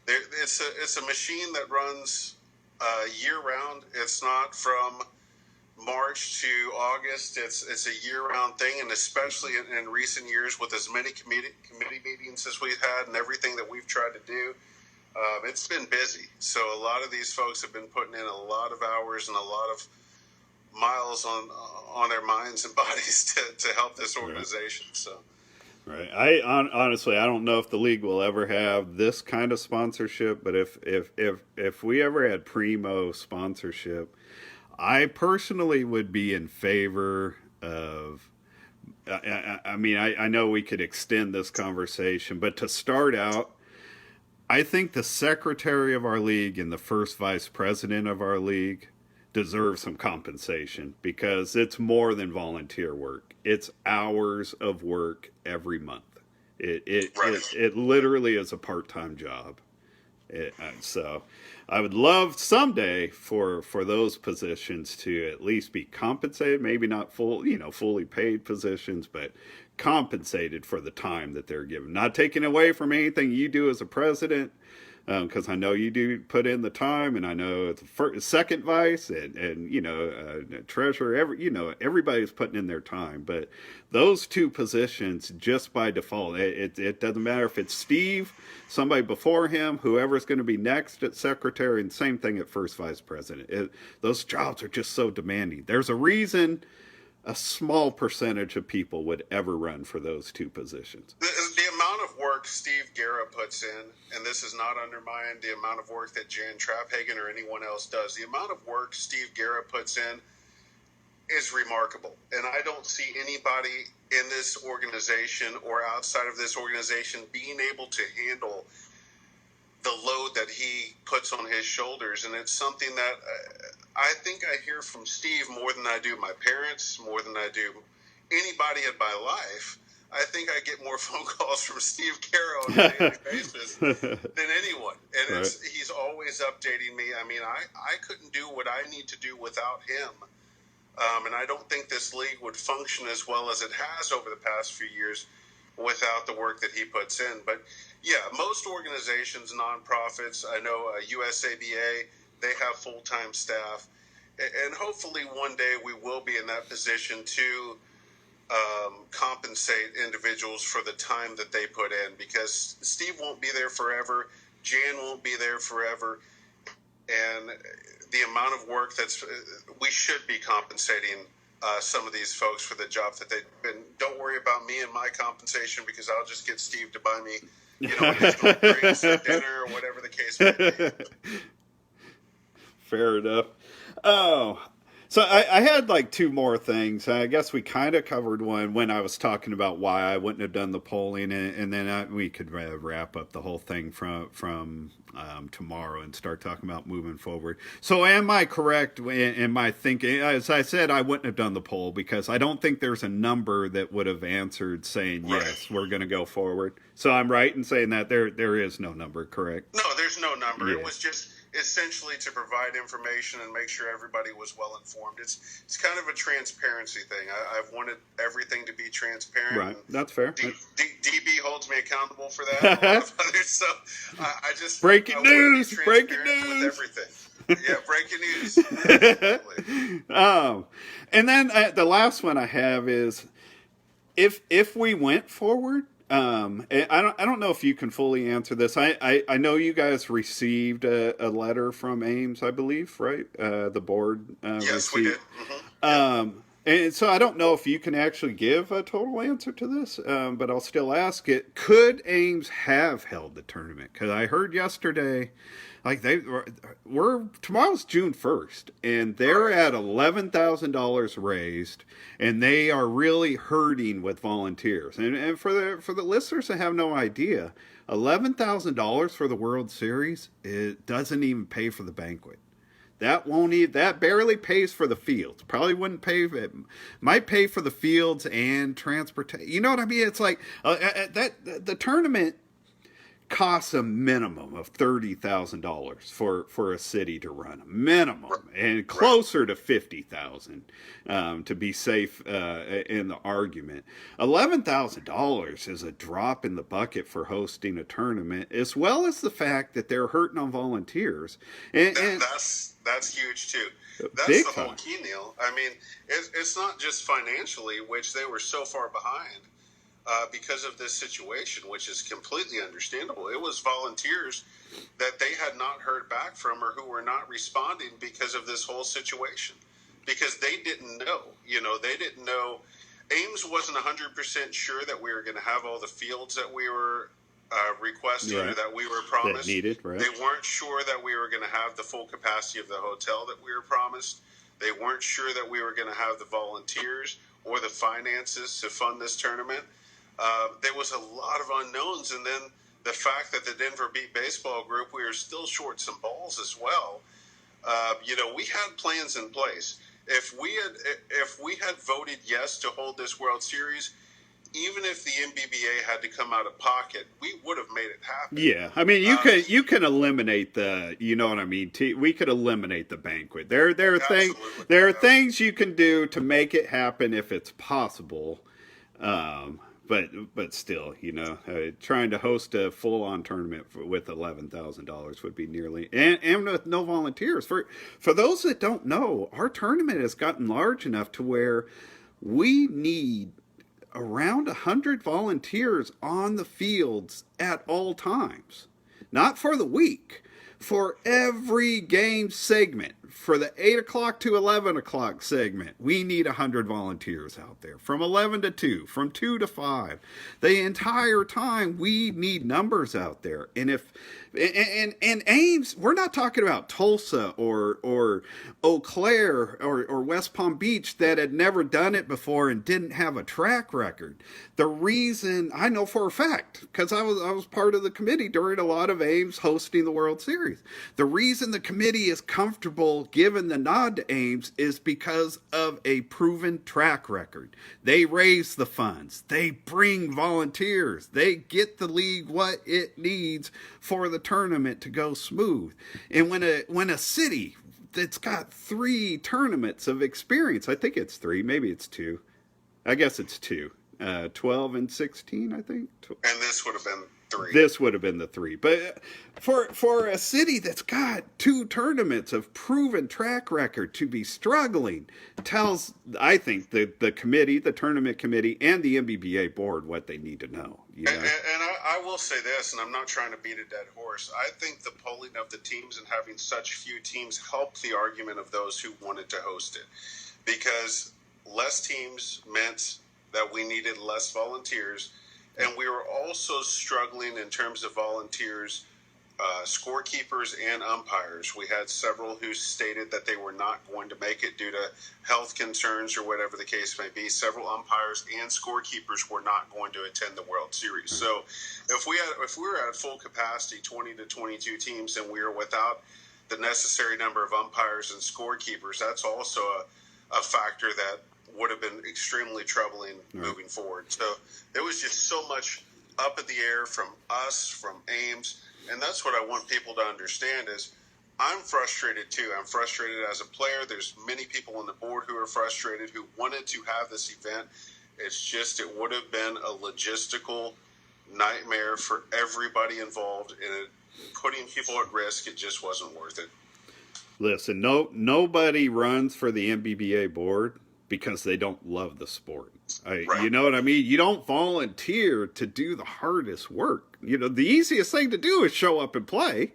it's a machine that runs year-round. It's not from March to August. It's a year-round thing, and especially in recent years with as many committee meetings as we've had and everything that we've tried to do, it's been busy. So a lot of these folks have been putting in a lot of hours and a lot of miles on their minds and bodies to help this organization. So. Right. Honestly, I don't know if the league will ever have this kind of sponsorship, but if we ever had primo sponsorship, I personally would be in favor of. I mean, I know we could extend this conversation, but to start out, I think the secretary of our league and the first vice president of our league deserve some compensation because it's more than volunteer work. It's hours of work every month. It literally is a part-time job. So I would love someday for those positions to at least be compensated, maybe not fully paid positions, but compensated for the time that they're given. Not taking away from anything you do as a president, because I know you do put in the time, and I know it's second vice and treasurer. Everybody's putting in their time, but those two positions just by default, it doesn't matter if it's Steve, somebody before him, whoever's going to be next at secretary, and same thing at first vice president. Those jobs are just so demanding. There's a reason a small percentage of people would ever run for those two positions. The amount of work Steve Guerra puts in, and this is not undermined the amount of work that Jan Traphagen or anyone else does, the amount of work Steve Guerra puts in is remarkable. And I don't see anybody in this organization or outside of this organization being able to handle the load that he puts on his shoulders. And it's something that I think I hear from Steve more than I do my parents, more than I do anybody in my life. I think I get more phone calls from Steve Guerra on a daily basis than anyone. And he's always updating me. I mean, I couldn't do what I need to do without him. And I don't think this league would function as well as it has over the past few years without the work that he puts in. But yeah, most organizations, nonprofits, I know USABA, they have full-time staff. And hopefully one day we will be in that position to compensate individuals for the time that they put in, because Steve won't be there forever. Jan won't be there forever. And the amount of work we should be compensating some of these folks for the job that they've been. Don't worry about me and my compensation, because I'll just get Steve to buy me, additional drinks or dinner or whatever the case may be. Fair enough. Oh, so I had like two more things. I guess we kind of covered one when I was talking about why I wouldn't have done the polling, and then we could wrap up the whole thing from tomorrow and start talking about moving forward. So am I correct in my thinking? As I said, I wouldn't have done the poll because I don't think there's a number that would have answered saying, yes, we're going to go forward. So I'm right in saying that there is no number, correct? No, there's no number. Yeah. It was just essentially to provide information and make sure everybody was well informed. It's kind of a transparency thing. I've wanted everything to be transparent. Right, that's fair. DB holds me accountable for that. A lot of others, so I just breaking news with everything. Yeah, breaking news. And then the last one I have is if we went forward. I don't know if you can fully answer this. I know you guys received a letter from Ames, I believe, right? The board yes, received. We did. Mm-hmm. And so I don't know if you can actually give a total answer to this, but I'll still ask it. Could Ames have held the tournament? Because I heard yesterday, like tomorrow's June 1st, and they're at $11,000 raised, and they are really hurting with volunteers. And for the listeners that have no idea, $11,000 for the World Series, it doesn't even pay for the banquet. That barely pays for the fields. Probably wouldn't pay. It might pay for the fields and transportation. You know what I mean? It's like that the tournament costs a minimum of $30,000 for a city to run, a minimum, and closer to $50,000 to be safe in the argument. $11,000 is a drop in the bucket for hosting a tournament, as well as the fact that they're hurting on volunteers. And that's huge too. That's the whole key, Neil. I mean, it's not just financially, which they were so far behind. Because of this situation, which is completely understandable. It was volunteers that they had not heard back from or who were not responding because of this whole situation. Because they didn't know. They didn't know. Ames wasn't 100% sure that we were going to have all the fields that we were requesting or that we were promised. That needed, right. They weren't sure that we were going to have the full capacity of the hotel that we were promised. They weren't sure that we were going to have the volunteers or the finances to fund this tournament. There was a lot of unknowns, and then the fact that the Denver Beat Baseball Group, we were still short some balls as well. We had plans in place. If we had voted yes to hold this World Series, even if the NBBA had to come out of pocket, we would have made it happen. Yeah, I mean, you can eliminate the, you know what I mean. We could eliminate the banquet. There are things you can do to make it happen if it's possible. But still, trying to host a full-on tournament with $11,000 would be nearly, and with no volunteers. For those that don't know, our tournament has gotten large enough to where we need around 100 volunteers on the fields at all times. Not for the week, for every game segment. For the 8 o'clock to 11 o'clock segment, we need 100 volunteers out there. From 11 to 2, from 2 to 5. The entire time, we need numbers out there. And Ames, we're not talking about Tulsa or Eau Claire or West Palm Beach that had never done it before and didn't have a track record. The reason, I know for a fact, because I was part of the committee during a lot of Ames hosting the World Series. The reason the committee is comfortable giving the nod to Ames is because of a proven track record. They raise the funds. They bring volunteers. They get the league what it needs for the tournament to go smooth. And when a city that's got 3 tournaments of experience, I think it's 3, maybe it's 2. I guess it's 2. 12 and 16, I think. And this would have been 3. This would have been the 3. But for a city that's got 2 tournaments of proven track record to be struggling tells, I think, the committee, the tournament committee, and the NBBA board what they need to know. And I will say this, and I'm not trying to beat a dead horse. I think the polling of the teams and having such few teams helped the argument of those who wanted to host it. Because less teams meant that we needed less volunteers. And we were also struggling in terms of volunteers, scorekeepers and umpires. We had several who stated that they were not going to make it due to health concerns or whatever the case may be. Several umpires and scorekeepers were not going to attend the World Series. So if we were at full capacity, 20 to 22 teams, and we were without the necessary number of umpires and scorekeepers, that's also a factor that would have been extremely troubling moving forward. So there was just so much up in the air from us, from Ames, and that's what I want people to understand is I'm frustrated too. I'm frustrated as a player. There's many people on the board who are frustrated, who wanted to have this event. It's just it would have been a logistical nightmare for everybody involved, and putting people at risk, it just wasn't worth it. Listen, nobody runs for the NBBA board because they don't love the sport. Right. You know what I mean? You don't volunteer to do the hardest work. The easiest thing to do is show up and play.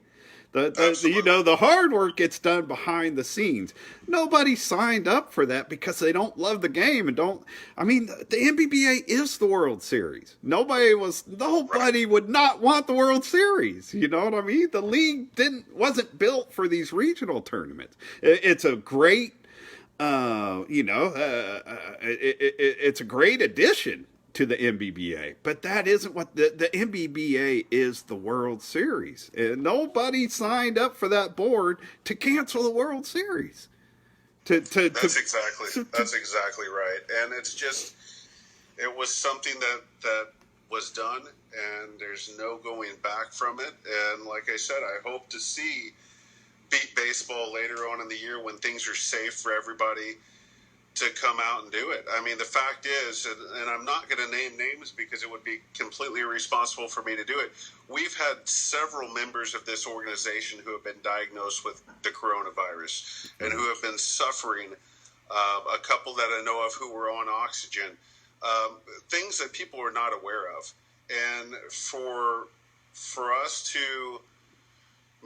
The hard work gets done behind the scenes. Nobody signed up for that because they don't love the game and don't. I mean, the NBBA is the World Series. Nobody would not want the World Series. You know what I mean? The league wasn't built for these regional tournaments. It's a great. It's a great addition to the NBBA. But that isn't what the NBBA is. The World Series, and nobody signed up for that board to cancel the World Series. That's exactly right. And it was something that was done, and there's no going back from it. And like I said, I hope to see beat baseball later on in the year when things are safe for everybody to come out and do it. I mean, the fact is, and I'm not going to name names because it would be completely irresponsible for me to do it. We've had several members of this organization who have been diagnosed with the coronavirus and who have been suffering. A couple that I know of who were on oxygen, things that people are not aware of. And for us to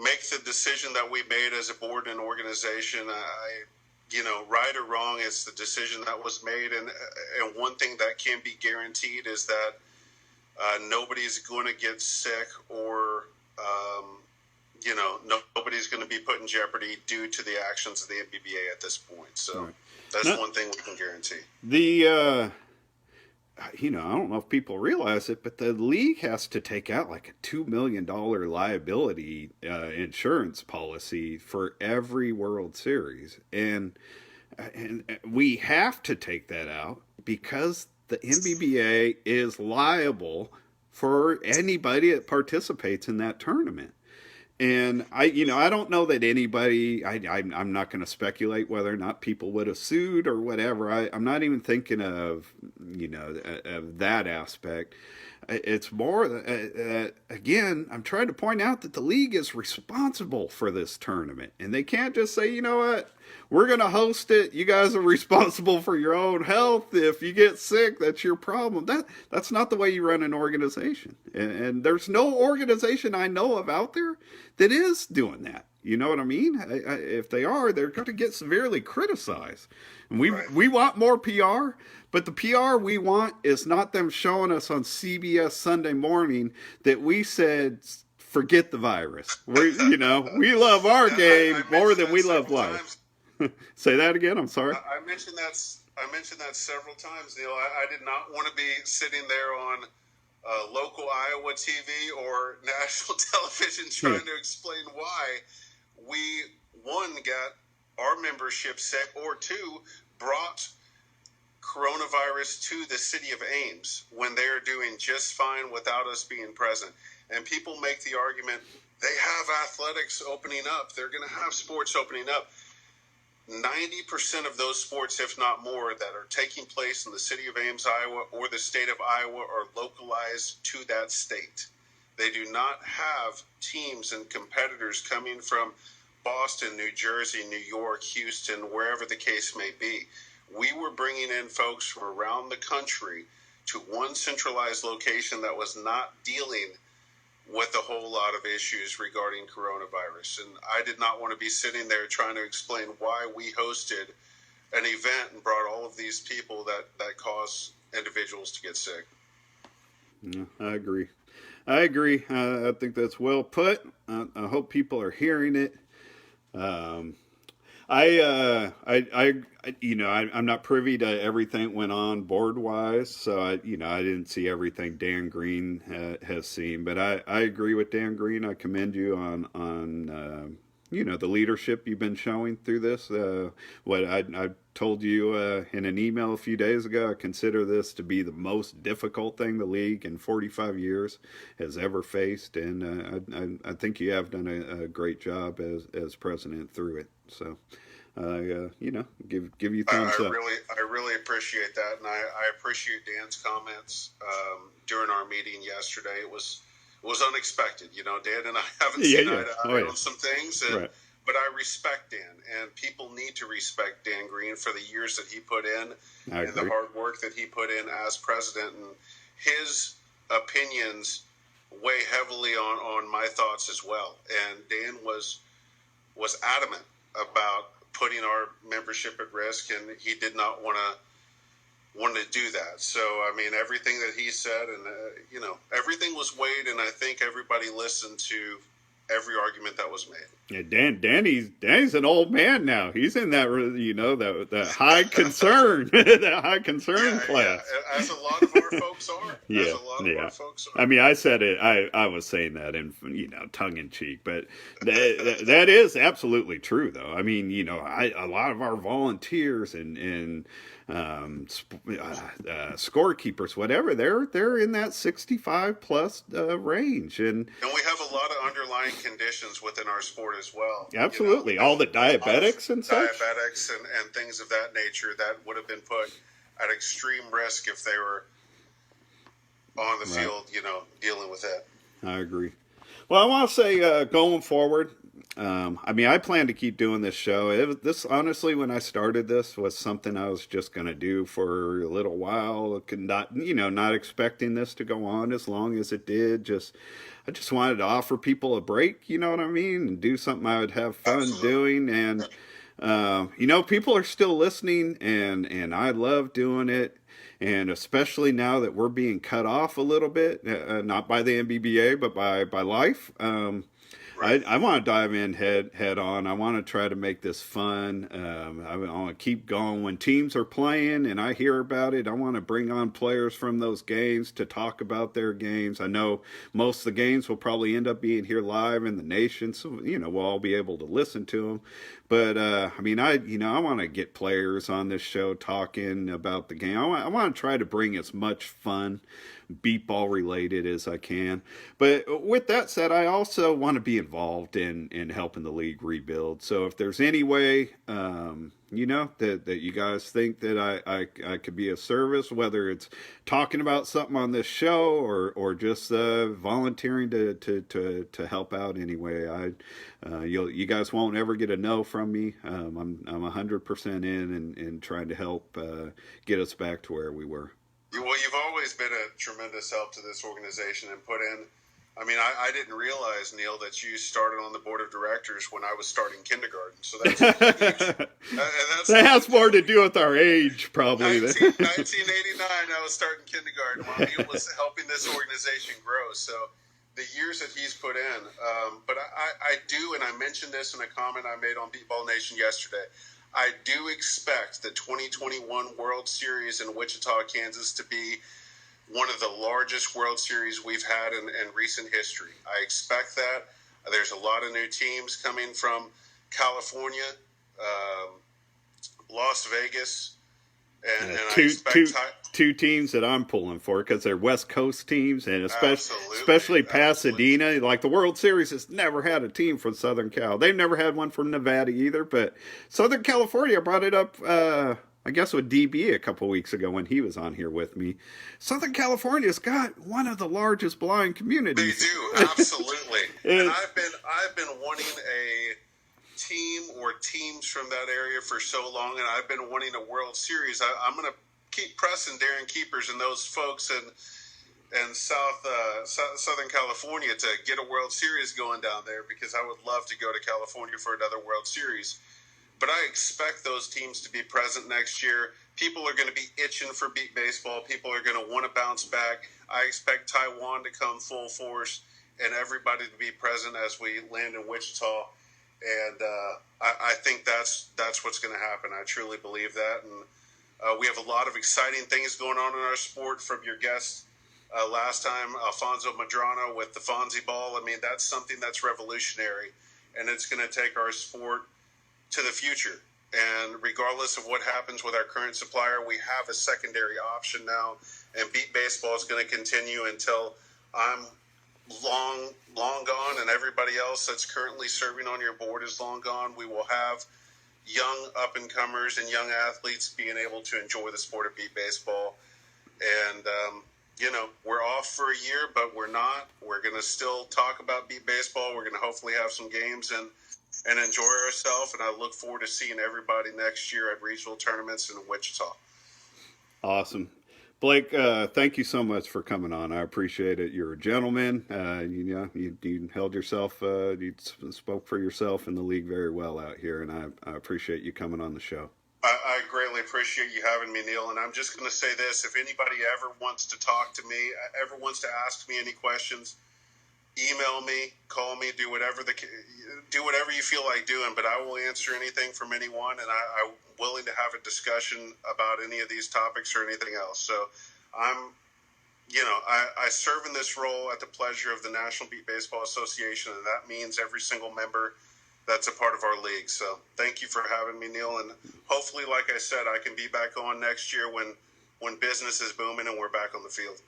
make the decision that we made as a board and organization, right or wrong, it's the decision that was made. And one thing that can be guaranteed is that nobody's going to get sick or, nobody's going to be put in jeopardy due to the actions of the NBBA at this point. So that's one thing we can guarantee. I don't know if people realize it, but the league has to take out like a $2 million liability insurance policy for every World Series. And we have to take that out because the NBBA is liable for anybody that participates in that tournament. And I don't know that anybody, I'm not going to speculate whether or not people would have sued or whatever. I'm not even thinking of, of that aspect. It's more, again, I'm trying to point out that the league is responsible for this tournament. And they can't just say, you know what, we're going to host it. You guys are responsible for your own health. If you get sick, that's your problem. That's not the way you run an organization. And there's no organization I know of out there that is doing that. You know what I mean? If they are, they're going to get severely criticized. And we want more PR, but the PR we want is not them showing us on CBS Sunday morning that we said, forget the virus. We love our game more than we love life. Say that again. I'm sorry. I mentioned that several times, Neil. I did not want to be sitting there on local Iowa TV or national television trying to explain why we, one, got our membership sick, or two, brought coronavirus to the city of Ames when they are doing just fine without us being present. And people make the argument, they have athletics opening up. They're going to have sports opening up. 90% of those sports, if not more, that are taking place in the city of Ames, Iowa, or the state of Iowa are localized to that state. They do not have teams and competitors coming from Boston, New Jersey, New York, Houston, wherever the case may be. We were bringing in folks from around the country to one centralized location that was not dealing with a whole lot of issues regarding coronavirus. And I did not want to be sitting there trying to explain why we hosted an event and brought all of these people that cause individuals to get sick. Yeah, I agree. I think that's well put. I hope people are hearing it. I'm not privy to everything that went on board wise, so I didn't see everything Dan Green has seen, but I agree with Dan Green. I commend you on the leadership you've been showing through this. What I told you in an email a few days ago, I consider this to be the most difficult thing the league in 45 years has ever faced, and I think you have done a great job as president through it. So, give you thumbs up. I really appreciate that, and I appreciate Dan's comments during our meeting yesterday. It was unexpected. Dan and I haven't seen eye to eye on some things, but I respect Dan, and people need to respect Dan Green for the years that he put in and the hard work that he put in as president, and his opinions weigh heavily on my thoughts as well. And Dan was adamant about putting our membership at risk, and he did not want to do that. So, I mean, everything that he said, and everything was weighed, and I think everybody listened to every argument that was made. Yeah, Danny's an old man now. He's in that, that high concern, that high concern class. Yeah, as a lot of our folks are. Yeah, As a lot of our folks are. I mean, I said it. I was saying that in tongue in cheek, but that is absolutely true, though. I mean, a lot of our volunteers and scorekeepers, whatever, they're in that 65 plus range, and we have a lot of underlying conditions within our sport as well. Absolutely, all the diabetics and such. Diabetics and things of that nature that would have been put at extreme risk if they were on the field, dealing with it. I agree. Well, I want to say going forward, I plan to keep doing this show. This honestly, when I started this, was something I was just going to do for a little while. Not expecting this to go on as long as it did. I just wanted to offer people a break. You know what I mean, and do something I would have fun doing. And people are still listening, and I love doing it. And especially now that we're being cut off a little bit, not by the NBBA, but by life. I want to dive in head on. I want to try to make this fun. I want to keep going. When teams are playing and I hear about it, I want to bring on players from those games to talk about their games. I know most of the games will probably end up being here live in the nation, so we'll all be able to listen to them. But I want to get players on this show talking about the game. I want to try to bring as much fun, beat ball related as I can. But with that said, I also want to be involved in helping the league rebuild. So if there's any way, that you guys think that I could be of service, whether it's talking about something on this show or just volunteering to help out anyway, you guys won't ever get a no from me. I'm 100% in and trying to help get us back to where we were. Well, you've always been a tremendous help to this organization and put in. I didn't realize, Neil, that you started on the board of directors when I was starting kindergarten. So that's that has more to do with our age, probably. 1989, I was starting kindergarten while he was helping this organization grow. So the years that he's put in. But I do, and I mentioned this in a comment I made on Beatball Nation yesterday, I do expect the 2021 World Series in Wichita, Kansas to be one of the largest World Series we've had in recent history. I expect that. There's a lot of new teams coming from California, Las Vegas, and I expect two teams that I'm pulling for because they're West Coast teams, and especially Pasadena. Absolutely. Like the World Series has never had a team from Southern Cal. They've never had one from Nevada either, but Southern California brought it up, I guess with DB a couple weeks ago when he was on here with me. Southern California's got one of the largest blind communities. They do, absolutely. And I've been wanting a team or teams from that area for so long, and I've been wanting a World Series. I'm going to keep pressing Darren Keepers and those folks in Southern California to get a World Series going down there, because I would love to go to California for another World Series. But I expect those teams to be present next year. People are going to be itching for beat baseball. People are going to want to bounce back. I expect Taiwan to come full force and everybody to be present as we land in Wichita. And I think that's what's going to happen. I truly believe that. And we have a lot of exciting things going on in our sport. From your guest last time, Alfonso Madrano with the Fonzie Ball. That's something that's revolutionary, and it's going to take our sport to the future. And regardless of what happens with our current supplier, we have a secondary option now, and beat baseball is going to continue until I'm long gone and everybody else that's currently serving on your board is long gone. We will have young up-and-comers and young athletes being able to enjoy the sport of beat baseball. And, we're off for a year, but we're not. We're going to still talk about beat baseball. We're going to hopefully have some games and enjoy ourselves. And I look forward to seeing everybody next year at regional tournaments in Wichita. Awesome. Blake, thank you so much for coming on. I appreciate it. You're a gentleman. You held yourself, you spoke for yourself in the league very well out here, and I appreciate you coming on the show. I greatly appreciate you having me, Neil. And I'm just going to say this. If anybody ever wants to talk to me, ever wants to ask me any questions, email me, call me, do whatever you feel like doing. But I will answer anything from anyone, and I'm willing to have a discussion about any of these topics or anything else. So I serve in this role at the pleasure of the National Beat Baseball Association, and that means every single member that's a part of our league. So thank you for having me, Neil, and hopefully, like I said, I can be back on next year when business is booming and we're back on the field.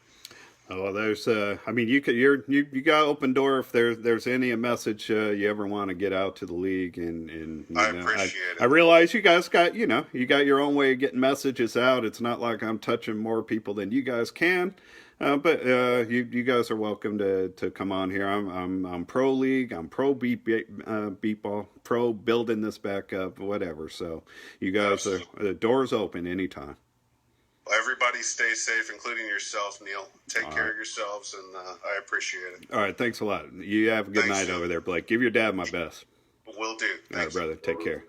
Oh, there's, you got open door if there's any message you ever want to get out to the league, and I appreciate it. I realize you guys got you got your own way of getting messages out. It's not like I'm touching more people than you guys can, but you guys are welcome to come on here. I'm pro league, I'm pro beat ball, pro building this back up, whatever. So you guys the door's open anytime. Everybody stay safe, including yourself, Neil. Take care of yourselves, and I appreciate it. All right, thanks a lot. You have a good night over there, Blake. Give your dad my best. Will do. All right, brother. Take care.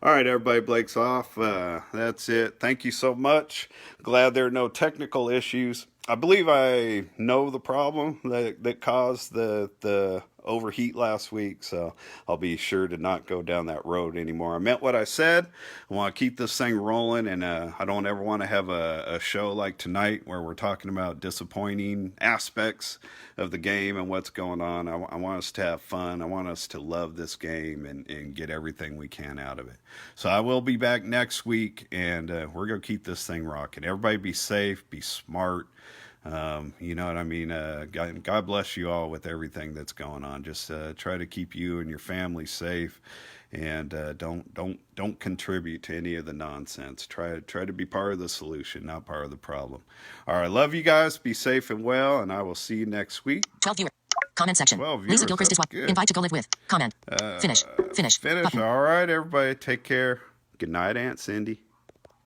All right, everybody, Blake's off. That's it. Thank you so much. Glad there are no technical issues. I believe I know the problem that caused the overheat last week, so I'll be sure to not go down that road anymore. I meant what I said. I want to keep this thing rolling, and I don't ever want to have a show like tonight where we're talking about disappointing aspects of the game and what's going on. I want us to have fun. I want us to love this game and get everything we can out of it. So I will be back next week, and we're going to keep this thing rocking. Everybody be safe, be smart. You know what I mean? God bless you all with everything that's going on. Just try to keep you and your family safe, and don't contribute to any of the nonsense. Try to be part of the solution, not part of the problem. All right, love you guys. Be safe and well, and I will see you next week. 12 viewers. Comment section. 12 viewers. Lisa Gilchrist is what? Invite to go live with. Comment. Finish. Finish. Button. All right, everybody. Take care. Good night, Aunt Cindy.